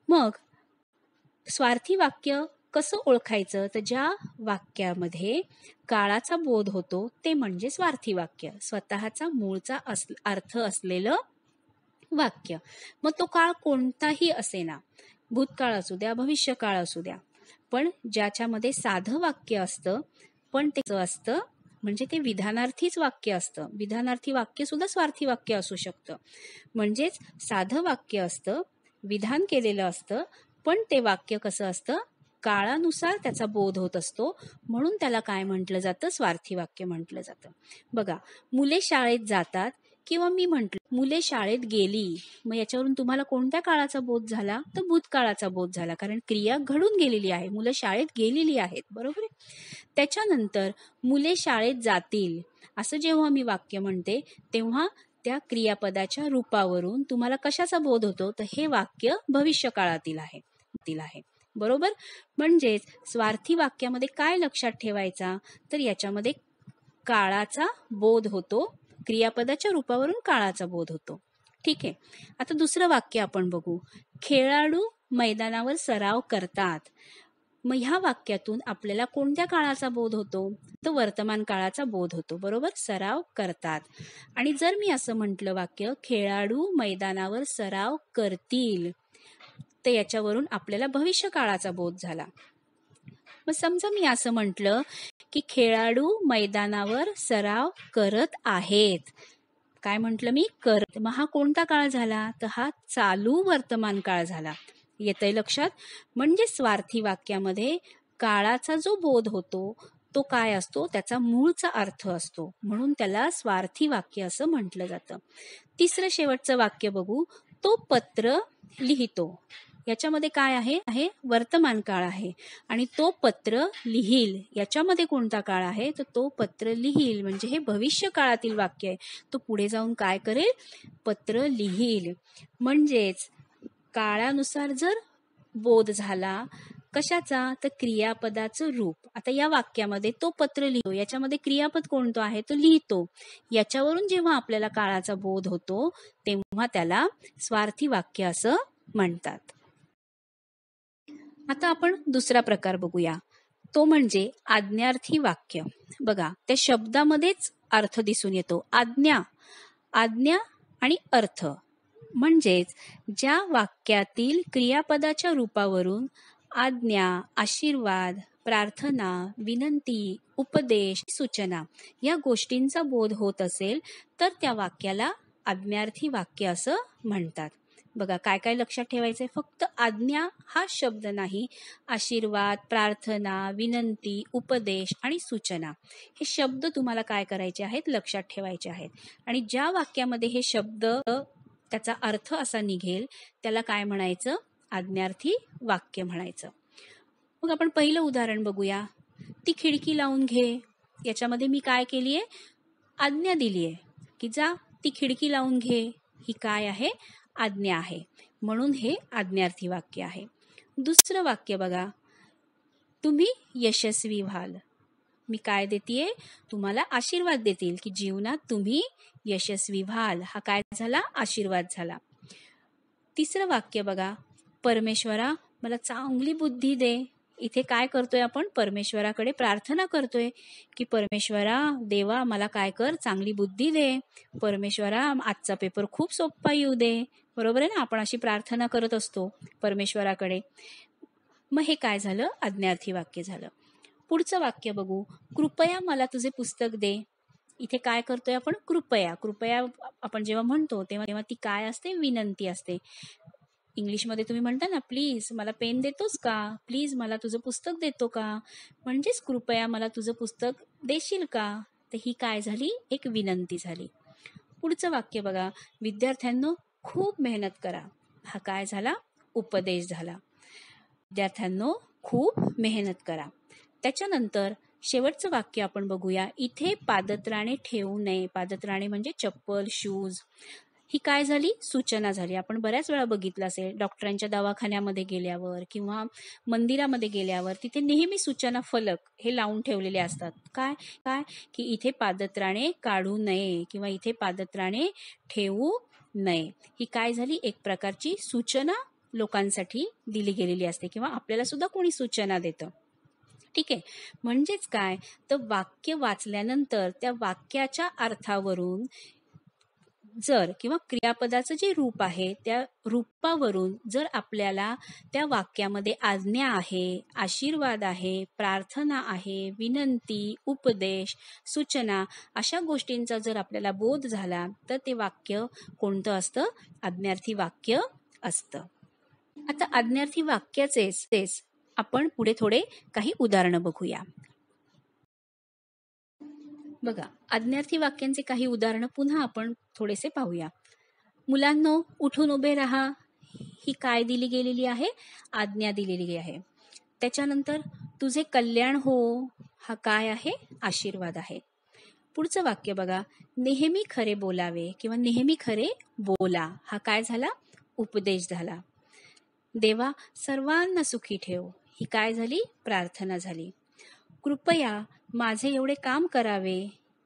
मग स्वार्थी वाक्य कसं ओळखायचं? तर ज्या वाक्यामध्ये काळाचा बोध होतो ते म्हणजे स्वार्थी वाक्य, स्वतःचा मूळचा अर्थ असलेलं वाक्य. मग तो काळ कोणताही असेना, भूतकाळ असू द्या, भविष्यकाळ असू द्या, पण ज्याच्यामध्ये साधं वाक्य असतं, पण ते असतं म्हणजे ते विधानार्थीच वाक्य असतं. विधानार्थी वाक्य सुद्धा स्वार्थी वाक्य असू शकतं. म्हणजेच साधं वाक्य असतं, विधान केलेलं असतं, पण ते वाक्य कसं असतं? काळानुसार त्याचा बोध होत असतो, म्हणून त्याला काय म्हटलं जातं? स्वार्थी वाक्य म्हटलं जातं. बघा, मुले शाळेत जातात किंवा मी म्हटलं मुले शाळेत गेली, मग याच्यावरून तुम्हाला कोणत्या काळाचा बोध झाला? तर भूतकाळाचा बोध झाला, कारण क्रिया घडून गेलेली आहे, मुलं शाळेत गेलेली आहेत, बरोबर आहे? त्याच्यानंतर मुले शाळेत जातील असं जेव्हा मी वाक्य म्हणते तेव्हा त्या क्रियापदाच्या रूपावरून तुम्हाला कशाचा बोध होतो? तर हे वाक्य भविष्यकाळातील आहे, बरोबर? म्हणजेच स्वार्थी वाक्यामध्ये काय लक्षात ठेवायचा? तर याच्यामध्ये काळाचा बोध होतो, क्रियापदाच्या रूपावरून काळाचा बोध होतो. ठीक आहे. आता दुसरं वाक्य आपण बघू. खेळाडू मैदानावर सराव करतात. मग ह्या वाक्यातून आपल्याला कोणत्या काळाचा बोध होतो? तर वर्तमान काळाचा बोध होतो, बरोबर? सराव करतात. आणि जर मी असं म्हटलं वाक्य, खेळाडू मैदानावर सराव करतील, तर याच्यावरून आपल्याला भविष्य काळाचा बोध झाला. मग समजा मी असं म्हटलं की खेळाडू मैदानावर सराव करत आहेत. काय म्हटलं मी? करत. मग हा कोणता काळ झाला? तर हा चालू वर्तमान काळ झाला. येतंय लक्षात? म्हणजे स्वार्थी वाक्यामध्ये काळाचा जो बोध होतो तो काय असतो? त्याचा मूळचा अर्थ असतो, म्हणून त्याला स्वार्थी वाक्य असं म्हटलं जातं. तिसरं शेवटचं वाक्य बघू. तो पत्र लिहितो. याच्यामध्ये काय आहे? वर्तमान काळ आहे. आणि तो पत्र लिहील याच्यामध्ये कोणता काळ आहे? तर तो पत्र लिहील म्हणजे हे भविष्य काळातील वाक्य आहे. तो पुढे जाऊन काय करेल? पत्र लिहील. म्हणजेच काळानुसार जर बोध झाला कशाचा? तर क्रियापदाचं रूप. आता या वाक्यामध्ये तो पत्र लिहितो, याच्यामध्ये क्रियापद कोणतं आहे? तो लिहितो. याच्यावरून जेव्हा आपल्याला काळाचा बोध होतो तेव्हा त्याला स्वार्थी वाक्य असं म्हणतात. आता आपण दुसरा प्रकार बघूया, तो म्हणजे आज्ञार्थी वाक्य. बघा, त्या शब्दामध्येच अर्थ दिसून येतो. आज्ञा आणि अर्थ. म्हणजेच ज्या वाक्यातील क्रियापदाच्या रूपावरून आज्ञा, आशीर्वाद, प्रार्थना, विनंती, उपदेश, सूचना या गोष्टींचा बोध होत असेल तर त्या वाक्याला आज्ञार्थी वाक्य असं म्हणतात. बघा, काय काय लक्षात ठेवायचंय? फक्त आज्ञा हा शब्द नाही, आशीर्वाद, प्रार्थना, विनंती, उपदेश आणि सूचना हे शब्द तुम्हाला काय करायचे आहेत? लक्षात ठेवायचे आहेत. आणि ज्या वाक्यामध्ये हे शब्द त्याचा अर्थ असा निघेल त्याला काय म्हणायचं? आज्ञार्थी वाक्य म्हणायचं. मग आपण पहिलं उदाहरण बघूया. ती खिडकी लावून घे. याच्यामध्ये मी काय केलीये? आज्ञा दिलीये की जा ती खिडकी लावून घे. ही काय आहे? आज्ञा आहे, म्हणून हे आज्ञार्थी वाक्य आहे. दुसरं वाक्य बघा. तुम्ही यशस्वी व्हाल. मी काय देतीये? तुम्हाला आशीर्वाद देतील की जीवनात तुम्ही यशस्वी व्हाल. हा काय झाला? आशीर्वाद झाला. तिसरं वाक्य बघा. परमेश्वरा मला चांगली बुद्धी दे. इथे काय करतोय आपण? परमेश्वराकडे प्रार्थना करतोय की परमेश्वरा देवा मला काय कर? चांगली बुद्धी दे. परमेश्वरा आजचा पेपर खूप सोपा येऊ दे. बरोबर आहे ना? आपण अशी प्रार्थना करत असतो परमेश्वराकडे. मग हे काय झालं? आज्ञार्थी वाक्य झालं. पुढचं वाक्य बघू. कृपया मला तुझे पुस्तक दे. इथे काय करतोय आपण? कृपया आपण जेव्हा म्हणतो तेव्हा ती काय असते? विनंती असते. इंग्लिशमध्ये तुम्ही म्हणता ना, प्लीज मला पेन देतोस का, प्लीज मला तुझं पुस्तक देतो का, म्हणजेच कृपया मला तुझं पुस्तक देशील का. तर ही काय झाली, एक विनंती झाली. पुढचं वाक्य बघा, विद्यार्थ्यांनो खूप मेहनत करा. हा काय झाला, उपदेश झाला. विद्यार्थ्यांनो खूप मेहनत करा. त्याच्यानंतर शेवटचं वाक्य आपण बघूया, इथे पादत्राणे ठेवू नये. पादत्राणे म्हणजे चप्पल, शूज. ही काय झाली, सूचना झाली. आपण बऱ्याच वेळा बघितलं असेल, डॉक्टरांच्या दवाखान्यामध्ये गेल्यावर किंवा मंदिरामध्ये गेल्यावर तिथे नेहमी सूचना फलक हे लावून ठेवलेले असतात. काय काय की इथे पादत्राणे काढू नये किंवा इथे पादत्राणे ठेवू नये. ही काय झाली, एक प्रकारची सूचना लोकांसाठी दिली गेलेली असते किंवा आपल्याला सुद्धा कोणी सूचना देतं. ठीक आहे. म्हणजेच काय, तर वाक्य वाचल्यानंतर त्या वाक्याच्या अर्थावरून जर किंवा क्रियापदाचं जे रूप आहे त्या रूपावरून जर आपल्याला त्या वाक्यामध्ये आज्ञा आहे, आशीर्वाद आहे, प्रार्थना आहे, विनंती, उपदेश, सूचना अशा गोष्टींचा जर आपल्याला बोध झाला तर ते वाक्य कोणतं असतं, आज्ञार्थी वाक्य असतं. आता आज्ञार्थी वाक्याचेच आपण पुढे थोडे काही उदाहरणं बघूया. बघा, आज्ञार्थी वाक्यांचे काही उदाहरणं पुन्हा आपण थोडेसे पाहूया. मुलांनो उठून उभे राहा. ही काय दिली गेलेली आहे, आज्ञा दिलेली आहे. त्याच्यानंतर तुझे कल्याण हो. हा काय आहे, आशीर्वाद आहे. पुढचं वाक्य बघा, नेहमी खरे बोलावे किंवा नेहमी खरे बोला. हा काय झाला, उपदेश झाला. देवा सर्वांना सुखी ठेव. ही काय झाली, प्रार्थना झाली. कृपया माझे एवढे काम करावे.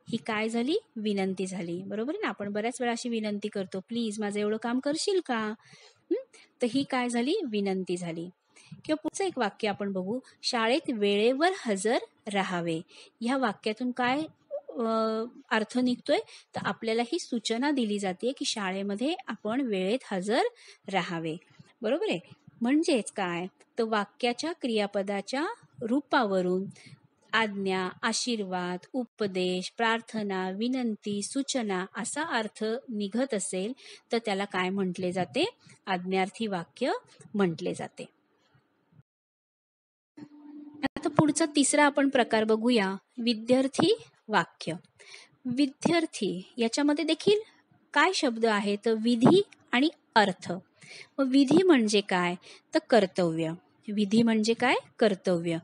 ही काय झाली, विनंती झाली. बरोबर आहे ना, आपण बऱ्याच वेळा अशी विनंती करतो, प्लीज माझं एवढं काम करशील का. तर ही काय झाली, विनंती झाली. किंवा पुढचं एक वाक्य आपण बघू, शाळेत वेळेवर हजर राहावे. ह्या वाक्यातून काय अर्थ निघतोय, तर आपल्याला ही सूचना दिली जाते की शाळेमध्ये आपण वेळेत हजर राहावे. बरोबर आहे. म्हणजेच काय, तर वाक्याच्या क्रियापदाच्या रूपावरून आज्ञा, आशीर्वाद, उपदेश, प्रार्थना, विनंती, सूचना असा अर्थ निघत असेल तर त्याला काय म्हटले जाते, आज्ञार्थी वाक्य म्हटले जाते. आता पुढचा तिसरा आपण प्रकार बघूया, विद्यार्थी वाक्य. विद्यार्थी याच्यामध्ये देखील काय शब्द आहेत, विधी आणि अर्थ. विधी म्हणजे काय, तर कर्तव्य. विधी म्हणजे काय, कर्तव्य.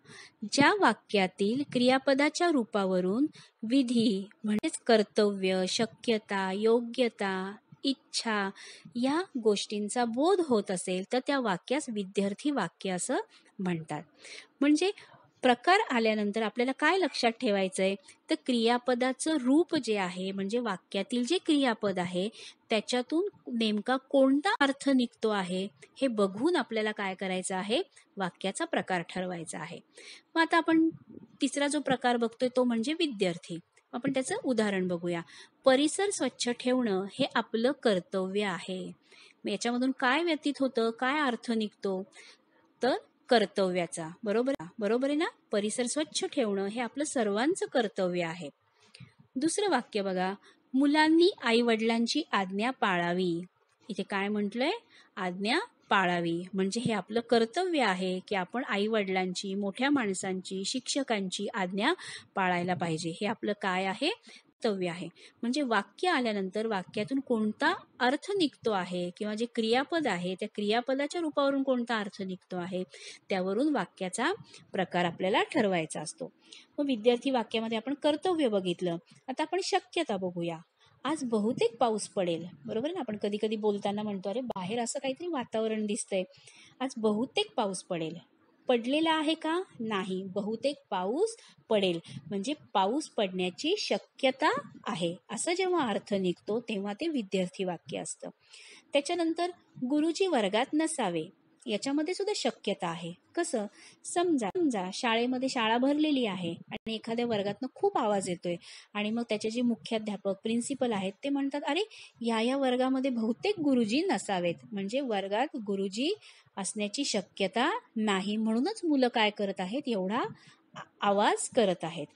ज्या वाक्यातील क्रियापदाच्या रूपावरून विधी म्हणजेच कर्तव्य, शक्यता, योग्यता, इच्छा या गोष्टींचा बोध होत असेल तर त्या वाक्यास विद्यार्थी वाक्य असं म्हणतात. म्हणजे प्रकार आल्यानंतर आपल्याला काय लक्षात ठेवायचंय, तर क्रियापदाचं रूप जे आहे म्हणजे वाक्यातील जे क्रियापद आहे त्याच्यातून नेमका कोणता अर्थ निघतो आहे हे बघून आपल्याला काय करायचं आहे, वाक्याचा प्रकार ठरवायचा आहे. मग आता आपण तिसरा जो प्रकार बघतोय तो म्हणजे विद्यार्थी. आपण त्याचं उदाहरण बघूया. परिसर स्वच्छ ठेवणं हे आपलं कर्तव्य आहे. याच्यामधून काय व्यतीत होतं, काय अर्थ निघतो, तर कर्तव्याचा. बरोबर आहे ना. परिसर स्वच्छ ठेवणं हे आपलं सर्वांचं कर्तव्य आहे. दुसरं वाक्य बघा, मुलांनी आई वडिलांची आज्ञा पाळावी. इथे काय म्हटलंय, आज्ञा पाळावी. म्हणजे हे आपलं कर्तव्य आहे की आपण आई वडिलांची, मोठ्या माणसांची, शिक्षकांची आज्ञा पाळायला पाहिजे. हे आपलं काय आहे, कर्तव्य आहे. म्हणजे वाक्य आल्यानंतर वाक्यातून कोणता अर्थ निघतो आहे किंवा जे क्रियापद आहे त्या क्रियापदाच्या रूपावरून कोणता अर्थ निघतो आहे त्यावरून वाक्याचा प्रकार आपल्याला ठरवायचा असतो. मग विद्यार्थी वाक्यामध्ये आपण कर्तव्य बघितलं. आता आपण शक्यता बघूया. आज बहुतेक पाऊस पडेल. बरोबर ना, आपण कधी कधी बोलताना म्हणतो अरे बाहेर असं काहीतरी वातावरण दिसतंय, आज बहुतेक पाऊस पडेल. पडलेला आहे का, नाही, बहुतेक पाऊस पडेल म्हणजे पाऊस पडण्याची शक्यता आहे असं जेव्हा अर्थ निघतो तेव्हा ते विद्यार्थी वाक्य असतं. त्याच्यानंतर गुरुजी वर्गात नसावे, याच्यामध्ये सुद्धा शक्यता आहे. कसं, समजा शाळेमध्ये शाळा भरलेली आहे आणि एखाद्या वर्गातनं खूप आवाज येतोय आणि मग त्याचे जे मुख्याध्यापक, प्रिन्सिपल आहेत ते म्हणतात अरे या वर्गामध्ये बहुतेक गुरुजी नसावेत, म्हणजे वर्गात गुरुजी असण्याची शक्यता नाही, म्हणूनच मुलं काय करत आहेत, एवढा आवाज करत आहेत.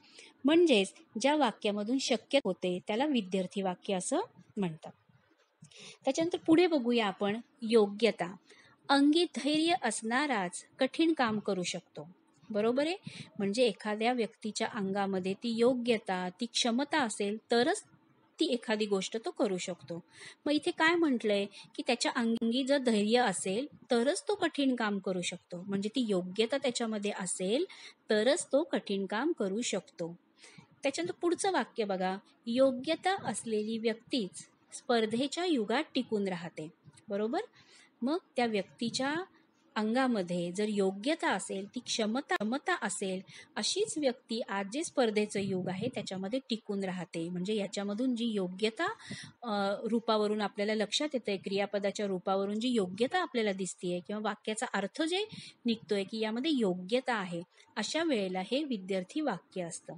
म्हणजेच ज्या वाक्यामधून शक्य होते त्याला विद्यार्थी वाक्य असं म्हणतात. त्याच्यानंतर पुढे बघूया आपण योग्यता. अंगी धैर्य असणाराच कठीण काम करू शकतो. बरोबर आहे. म्हणजे एखाद्या व्यक्तीच्या अंगामध्ये ती योग्यता, ती क्षमता असेल तरच ती एखादी गोष्ट तो करू शकतो. मग इथे काय म्हटलंय की त्याच्या अंगी जर धैर्य असेल तरच तो कठीण काम करू शकतो. म्हणजे ती योग्यता त्याच्यामध्ये असेल तरच तो कठीण काम करू शकतो. त्याच्यानंतर पुढचं वाक्य बघा, योग्यता असलेली व्यक्तीच स्पर्धेच्या युगात टिकून राहते. बरोबर. मग त्या व्यक्तीच्या अंगामध्ये जर योग्यता असेल, ती क्षमता असेल, अशीच व्यक्ती आज जे स्पर्धेचं युग आहे त्याच्यामध्ये टिकून राहते. म्हणजे याच्यामधून जी योग्यता रूपावरून आपल्याला लक्षात येते, क्रियापदाच्या रूपावरून जी योग्यता आपल्याला दिसतेय किंवा वाक्याचा अर्थ जे निघतोय की यामध्ये योग्यता आहे, अशा वेळेला हे विद्यार्थी वाक्य असतं.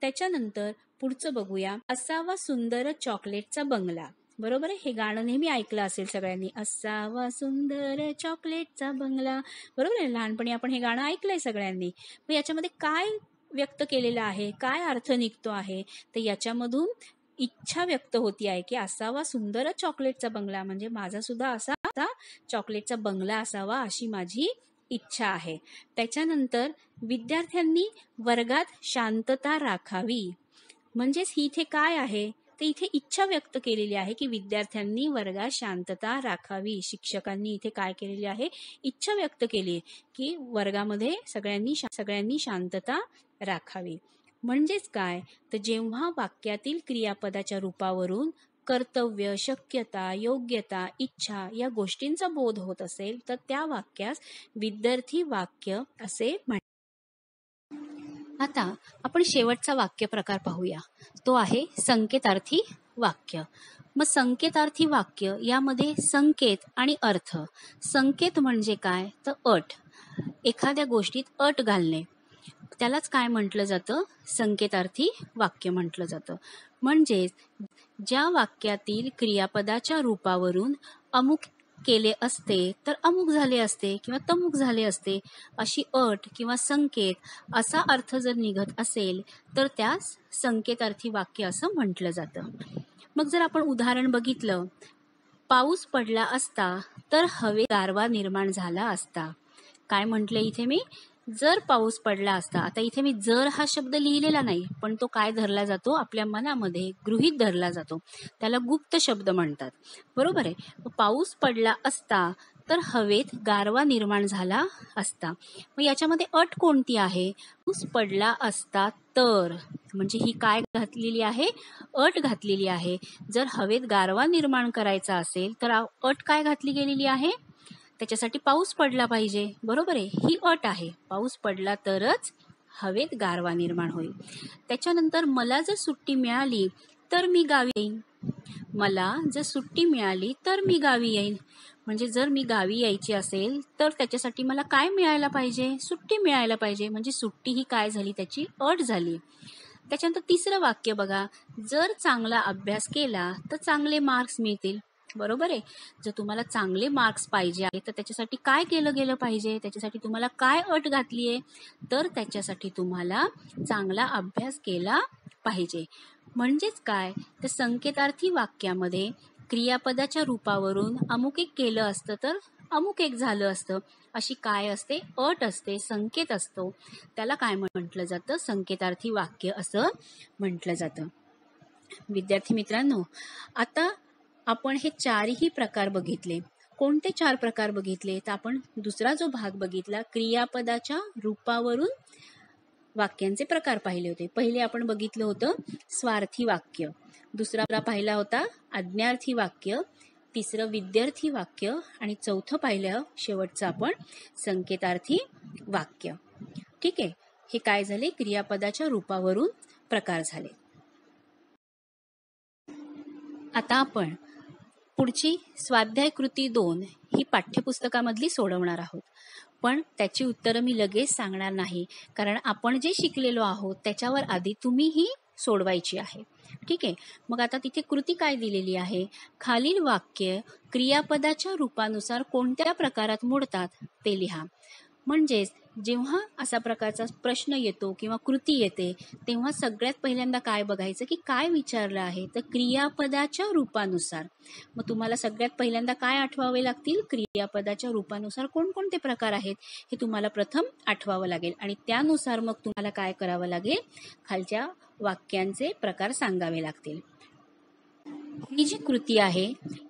त्याच्यानंतर पुढचं बघूया, असावा सुंदर चॉकलेटचा बंगला. बरोबर आहे. हे गाणं नेहमी ऐकलं असेल सगळ्यांनी, असावा सुंदर चॉकलेटचा बंगला. बरोबर आहे. लहानपणी आपण हे गाणं ऐकलंय सगळ्यांनी. मग याच्यामध्ये काय व्यक्त केलेलं आहे, काय अर्थ निघतो आहे, तर याच्यामधून इच्छा व्यक्त होती आहे की असावा सुंदर चॉकलेटचा बंगला, म्हणजे माझा सुद्धा असा चॉकलेटचा बंगला असावा अशी माझी इच्छा आहे. त्याच्यानंतर विद्यार्थ्यांनी वर्गात शांतता राखावी. म्हणजेच ही इथे काय आहे, तर इथे इच्छा व्यक्त केलेली आहे की विद्यार्थ्यांनी वर्गात शांतता राखावी. शिक्षकांनी इथे काय केलेली आहे, इच्छा व्यक्त केली आहे की वर्गामध्ये सगळ्यांनी शांतता राखावी. म्हणजेच काय, तर जेव्हा वाक्यातील क्रियापदाच्या रूपावरून कर्तव्य, शक्यता, योग्यता, इच्छा या गोष्टींचा बोध होत असेल तर त्या वाक्यास विद्यार्थी वाक्य असे म्हणतात. आता आपण शेवटचा वाक्य प्रकार पाहूया. तो आहे संकेतार्थी वाक्य. मग संकेतार्थी वाक्य यामध्ये संकेत आणि अर्थ. संकेत म्हणजे काय, तर अट. एखाद्या गोष्टीत अट घालणे, त्यालाच काय म्हटलं जातं, संकेतार्थी वाक्य म्हटलं जातं. म्हणजेच ज्या वाक्यातील क्रियापदाच्या रूपावरून अमुक केले असते तर अमुक झाले असते किंवा तमुक झाले असते, अशी अट किंवा संकेत असा अर्थ जर निघत असेल तर त्यास संकेतार्थी वाक्य असं म्हटलं जातं. मग जर आपण उदाहरण बघितलं, पाऊस पडला असता तर हवेत गारवा निर्माण झाला असता. काय म्हटले इथे मी, जर पाऊस पडला असता. आता इथे मी जर हा शब्द लिहिलेला नाही, पण तो काय धरला जातो, आपल्या मनामध्ये गृहीत धरला जातो. त्याला गुप्त शब्द म्हणतात. बरोबर आहे. पाऊस पडला असता तर हवेत गारवा निर्माण झाला असता. मग याच्यामध्ये अट कोणती आहे, पाऊस पडला असता तर, म्हणजे ही काय घातलेली आहे, अट घातलेली आहे. जर हवेत गारवा निर्माण करायचा असेल तर अट काय घातली गेलेली आहे, त्याच्यासाठी पाऊस पडला पाहिजे. बरोबर आहे. ही अट आहे. पाऊस पडला तरच हवेत गारवा निर्माण होईल. त्याच्यानंतर मला जर सुट्टी मिळाली तर मी गावी येईन. मला जर सुट्टी मिळाली तर मी गावी येईन. म्हणजे जर मी गावी यायची असेल तर त्याच्यासाठी मला काय मिळायला पाहिजे, सुट्टी मिळायला पाहिजे. म्हणजे सुट्टी ही काय झाली, त्याची अट झाली. त्याच्यानंतर तिसरं वाक्य बघा, जर चांगला अभ्यास केला तर चांगले मार्क्स मिळतील. बरोबर आहे. जर तुम्हाला चांगले मार्क्स पाहिजे आहे तर त्याच्यासाठी काय केलं गेलं पाहिजे, त्याच्यासाठी तुम्हाला काय अट घातली आहे, तर त्याच्यासाठी तुम्हाला चांगला अभ्यास केला पाहिजे. म्हणजेच काय, तर संकेतार्थी वाक्यामध्ये क्रियापदाच्या रूपावरून अमुक एक केलं असतं तर अमुक एक झालं असतं, अशी काय असते, अट असते, संकेत असतो. त्याला काय म्हटलं जातं, संकेतार्थी वाक्य असं म्हटलं जातं. विद्यार्थी मित्रांनो, आता आपण हे चारही प्रकार बघितले. कोणते 4 प्रकार बघितले, तर आपण दुसरा जो भाग बघितला, क्रियापदाच्या रूपावरून वाक्यांचे प्रकार पाहिले होते. पहिले आपण बघितलं होतं स्वार्थी वाक्य, दुसरा पाहिला होता आज्ञार्थी वाक्य, तिसरं विद्यार्थी वाक्य आणि चौथं पाहिलं शेवटचं आपण संकेतार्थी वाक्य. ठीक आहे. हे काय झाले, क्रियापदाच्या रूपावरून प्रकार झाले. आता आपण पुढची स्वाध्याय कृती 2 ही पाठ्यपुस्तकामधली सोडवणार आहोत. पण त्याची उत्तरं मी लगेच सांगणार नाही, कारण आपण जे शिकलेलो आहोत त्याच्यावर आधी तुम्ही ही सोडवायची आहे. ठीक आहे. मग आता तिथे कृती काय दिलेली आहे, खालील वाक्य क्रियापदाच्या रूपानुसार कोणत्या प्रकारात मोडतात ते लिहा. म्हणजेच जेव्हा असा प्रकारचा प्रश्न येतो किंवा कृती येते तेव्हा सगळ्यात पहिल्यांदा काय बघायचं की काय विचारलं आहे, तर क्रियापदाच्या रूपानुसार. मग तुम्हाला सगळ्यात पहिल्यांदा काय आठवावे लागतील, क्रियापदाच्या रूपानुसार कोणकोणते प्रकार आहेत हे तुम्हाला प्रथम आठवावं लागेल आणि त्यानुसार मग तुम्हाला काय करावं लागेल, खालच्या वाक्यांचे प्रकार सांगावे लागतील. ही जी कृती आहे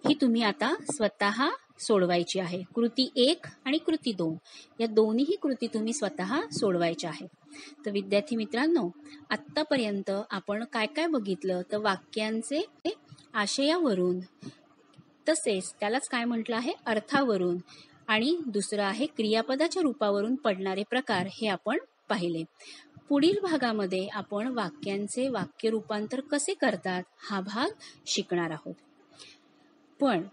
ही तुम्ही आता स्वतः सोडवायची आहे. कृती 1 आणि कृती 2 या दोन्ही कृती तुम्ही स्वतः सोडवायच्या आहेत. तर विद्यार्थी मित्रांनो, आत्तापर्यंत आपण काय काय बघितलं, तर वाक्यांचे आशयावरून, तसेच त्यालाच काय म्हटलं आहे, अर्थावरून, आणि दुसरं आहे क्रियापदाच्या रूपावरून पडणारे प्रकार हे आपण पाहिले. पुढील भागामध्ये आपण वाक्यांचे वाक्य रूपांतर कसे करतात हा भाग शिकणार आहोत. पण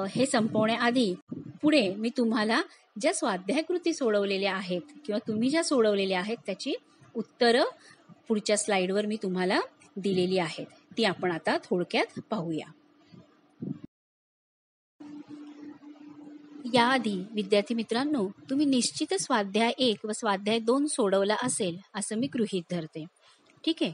हे संपवण्याआधी पुढे मी तुम्हाला ज्या स्वाध्याय कृती सोडवलेल्या आहेत किंवा तुम्ही ज्या सोडवलेल्या आहेत त्याची उत्तरं पुढच्या स्लाइडवर मी तुम्हाला दिलेली आहेत, ती आपण आता थोडक्यात पाहूया. याआधी विद्यार्थी मित्रांनो, तुम्ही निश्चितच स्वाध्याय 1 व स्वाध्याय 2 सोडवला असेल असं मी गृहीत धरते. ठीक आहे.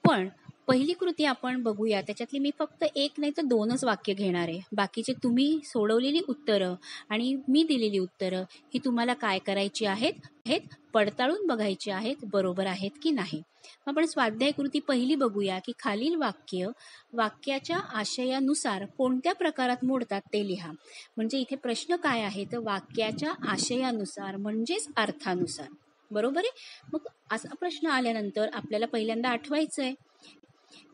पण पहिली कृती आपण बघूया, त्याच्यातली मी फक्त 1 नाही तर 2च वाक्य घेणार आहे. बाकीचे तुम्ही सोडवलेली उत्तरं आणि मी दिलेली उत्तरं ही तुम्हाला काय करायची आहेत, पडताळून बघायची आहेत, बरोबर आहेत की नाही. आपण स्वाध्याय कृती पहिली बघूया की खालील वाक्याच्या आशयानुसार कोणत्या प्रकारात मोडतात ते लिहा. म्हणजे इथे प्रश्न काय आहे, तर वाक्याच्या आशयानुसार म्हणजेच अर्थानुसार. बरोबर आहे. मग असा प्रश्न आल्यानंतर आपल्याला पहिल्यांदा आठवायचं आहे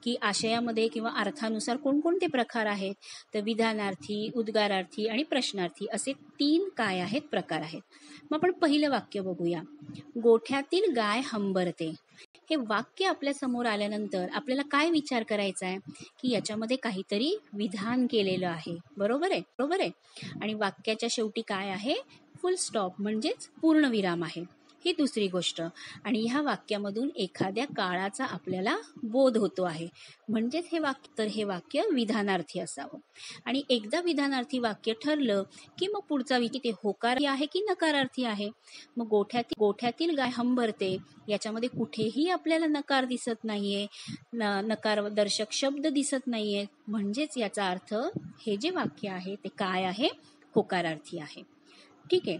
की आशयामध्ये किंवा अर्थानुसार कोणकोणते प्रकार आहेत, तर विधानार्थी, उद्गारार्थी आणि प्रश्नार्थी असे 3 काय आहेत, प्रकार आहेत. मग आपण पहिलं वाक्य बघूया. गोठ्यातील गाय हंबरते. हे वाक्य आपल्या समोर आल्यानंतर आपल्याला काय विचार करायचा आहे की याच्यामध्ये काहीतरी विधान केलेलं आहे. बरोबर आहे. आणि वाक्याच्या शेवटी काय आहे, फुल स्टॉप म्हणजेच पूर्णविराम आहे. ही दुसरी गोष्ट. आणि ह्या वाक्यामधून एखाद्या काळाचा आपल्याला बोध होतो आहे, म्हणजेच हे वाक्य विधानार्थी असावं. आणि एकदा विधानार्थी वाक्य ठरलं की मग पुढचा ते होकारार्थी आहे की नकारार्थी आहे. मग गोठ्यातील गाय हंबरते याच्यामध्ये कुठेही आपल्याला नकार दिसत नाहीये, नकारदर्शक शब्द दिसत नाहीये, म्हणजेच याचा अर्थ हे जे वाक्य आहे ते काय आहे, होकारार्थी आहे. ठीक आहे.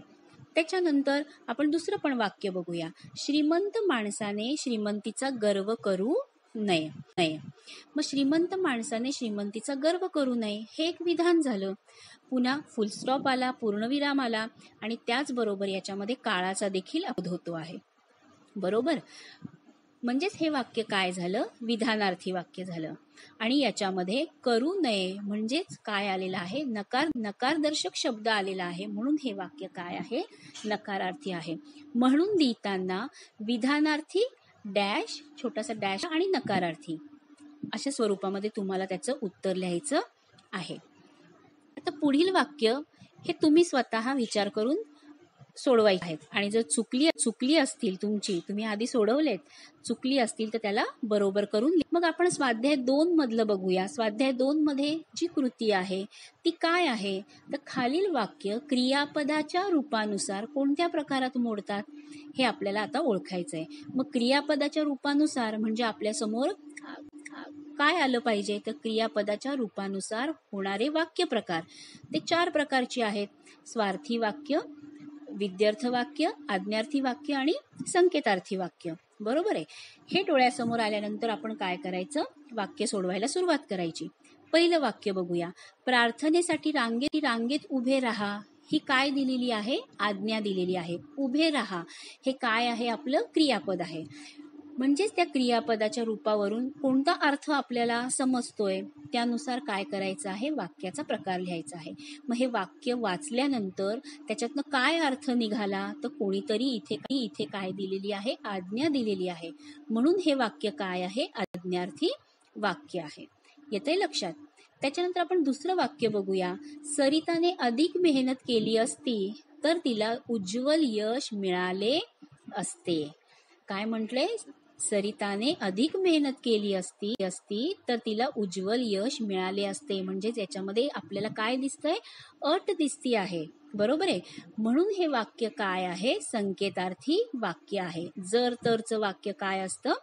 त्याच्यानंतर आपण दुसरं पण वाक्य बघूया. श्रीमंत माणसाने श्रीमंतीचा गर्व करू नये. मग श्रीमंत माणसाने श्रीमंतीचा गर्व करू नये हे एक विधान झालं. पुन्हा फुल स्टॉप आला, पूर्णविराम आला आणि त्याचबरोबर याच्यामध्ये काळाचा देखील बोध होतो आहे. बरोबर. म्हणजेच हे वाक्य काय झालं, विधानार्थी वाक्य झालं. आणि याच्यामध्ये करू नये म्हणजेच काय आलेलं आहे, नकारदर्शक शब्द आलेला आहे, म्हणून हे वाक्य काय आहे, नकारार्थी आहे. म्हणून लिहिताना विधानार्थी डॅश, छोटासा डॅश आणि नकारार्थी अशा स्वरूपामध्ये तुम्हाला त्याचं उत्तर लिहायचं आहे. आता पुढील वाक्य हे तुम्ही स्वतः विचार करून सोडवायचे आहेत आणि जर चुकली असतील तुम्ही आधी सोडवलेत, चुकली असतील तर त्याला बरोबर करून. मग आपण स्वाध्याय 2 मधलं बघूया. स्वाध्याय 2 मध्ये जी कृती आहे ती काय आहे, तर खालील वाक्य क्रियापदाच्या रूपानुसार कोणत्या प्रकारात मोडतात हे आपल्याला आता ओळखायचं आहे. मग क्रियापदाच्या रूपानुसार म्हणजे आपल्या समोर काय आलं पाहिजे, तर क्रियापदाच्या रूपानुसार होणारे वाक्य प्रकार ते 4 प्रकारचे आहेत. स्वार्थी वाक्य, विद्यार्थ वाक्य, आज्ञार्थी वाक्य आणि संकेतार्थी वाक्य. बरोबर आहे. हे डोळ्यासमोर आल्यानंतर आपण काय करायचं, वाक्य सोडवायला सुरुवात करायची. पहिलं वाक्य बघूया. प्रार्थनेसाठी रांगेत उभे राहा ही काय दिलेली आहे, आज्ञा दिलेली आहे. उभे राहा हे काय आहे, आपलं क्रियापद आहे. म्हणजेच त्या क्रियापदाच्या रूपावरून कोणता अर्थ आपल्याला समजतोय त्यानुसार काय करायचं आहे, वाक्याचा प्रकार लिहायचा आहे. मग हे वाक्य वाचल्यानंतर त्याच्यातनं काय अर्थ निघाला, तर कोणीतरी इथे काय दिलेली आहे, आज्ञा दिलेली आहे, म्हणून हे वाक्य काय आहे, आज्ञार्थी वाक्य आहे. येतंय लक्षात. त्याच्यानंतर आपण दुसरं वाक्य बघूया. सरिताने अधिक मेहनत केली असती तर तिला उज्ज्वल यश मिळाले असते. काय म्हटलंय, सरिताने अधिक मेहनत केली असती तर तिला उज्ज्वल यश मिळाले असते. म्हणजे याच्यामध्ये आपल्याला काय दिसतंय, अट दिसती आहे. बरोबर आहे. म्हणून हे वाक्य काय आहे? संकेतार्थी वाक्य आहे. जर तरचं वाक्य काय असतं?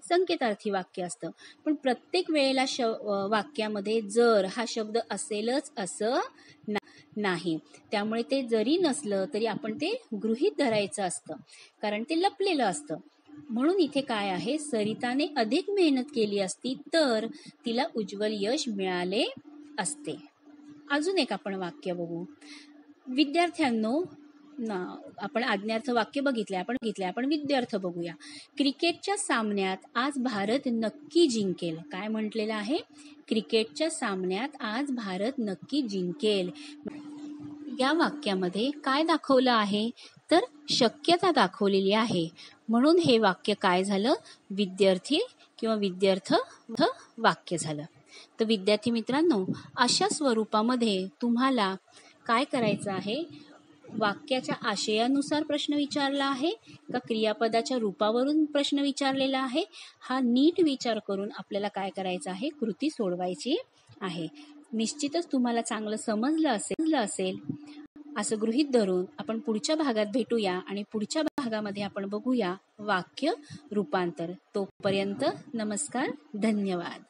संकेतार्थी वाक्य असतं. पण प्रत्येक वेळेला वाक्यामध्ये जर हा शब्द असेलच असं नाही. त्यामुळे ते जरी नसलं तरी आपण ते गृहीत धरायचं असतं, कारण ते लपलेलं असतं. म्हणून इथे काय आहे? सरिताने अधिक मेहनत केली असती तर तिला उज्ज्वल यश मिळाले असते. अजून एक आपण वाक्य बघू. विद्यार्थ्यांनो, आपण आज्ञार्थ वाक्य बघितले, आपण विद्यार्थ बघूया. क्रिकेटच्या सामन्यात आज भारत नक्की जिंकेल. काय म्हटलेलं आहे? क्रिकेटच्या सामन्यात आज भारत नक्की जिंकेल. या वाक्यामध्ये काय दाखवलं आहे? तर शक्यता दाखवलेली आहे. म्हणून हे वाक्य काय झालं? विद्यार्थी किंवा विद्यार्थ वाक्य झालं. तर विद्यार्थी मित्रांनो, अशा स्वरूपामध्ये तुम्हाला काय करायचं आहे? वाक्याच्या आशयानुसार प्रश्न विचारला आहे का क्रियापदाच्या रूपावरून प्रश्न विचारलेला आहे, हा नीट विचार करून आपल्याला काय करायचं आहे? कृती सोडवायची आहे. निश्चितच तुम्हाला चांगलं समजलं असेल असं गृहीत धरून आपण पुढच्या भागात भेटूया आणि पुढच्या भागामध्ये आपण बघूया वाक्य रूपांतर. तोपर्यंत नमस्कार, धन्यवाद.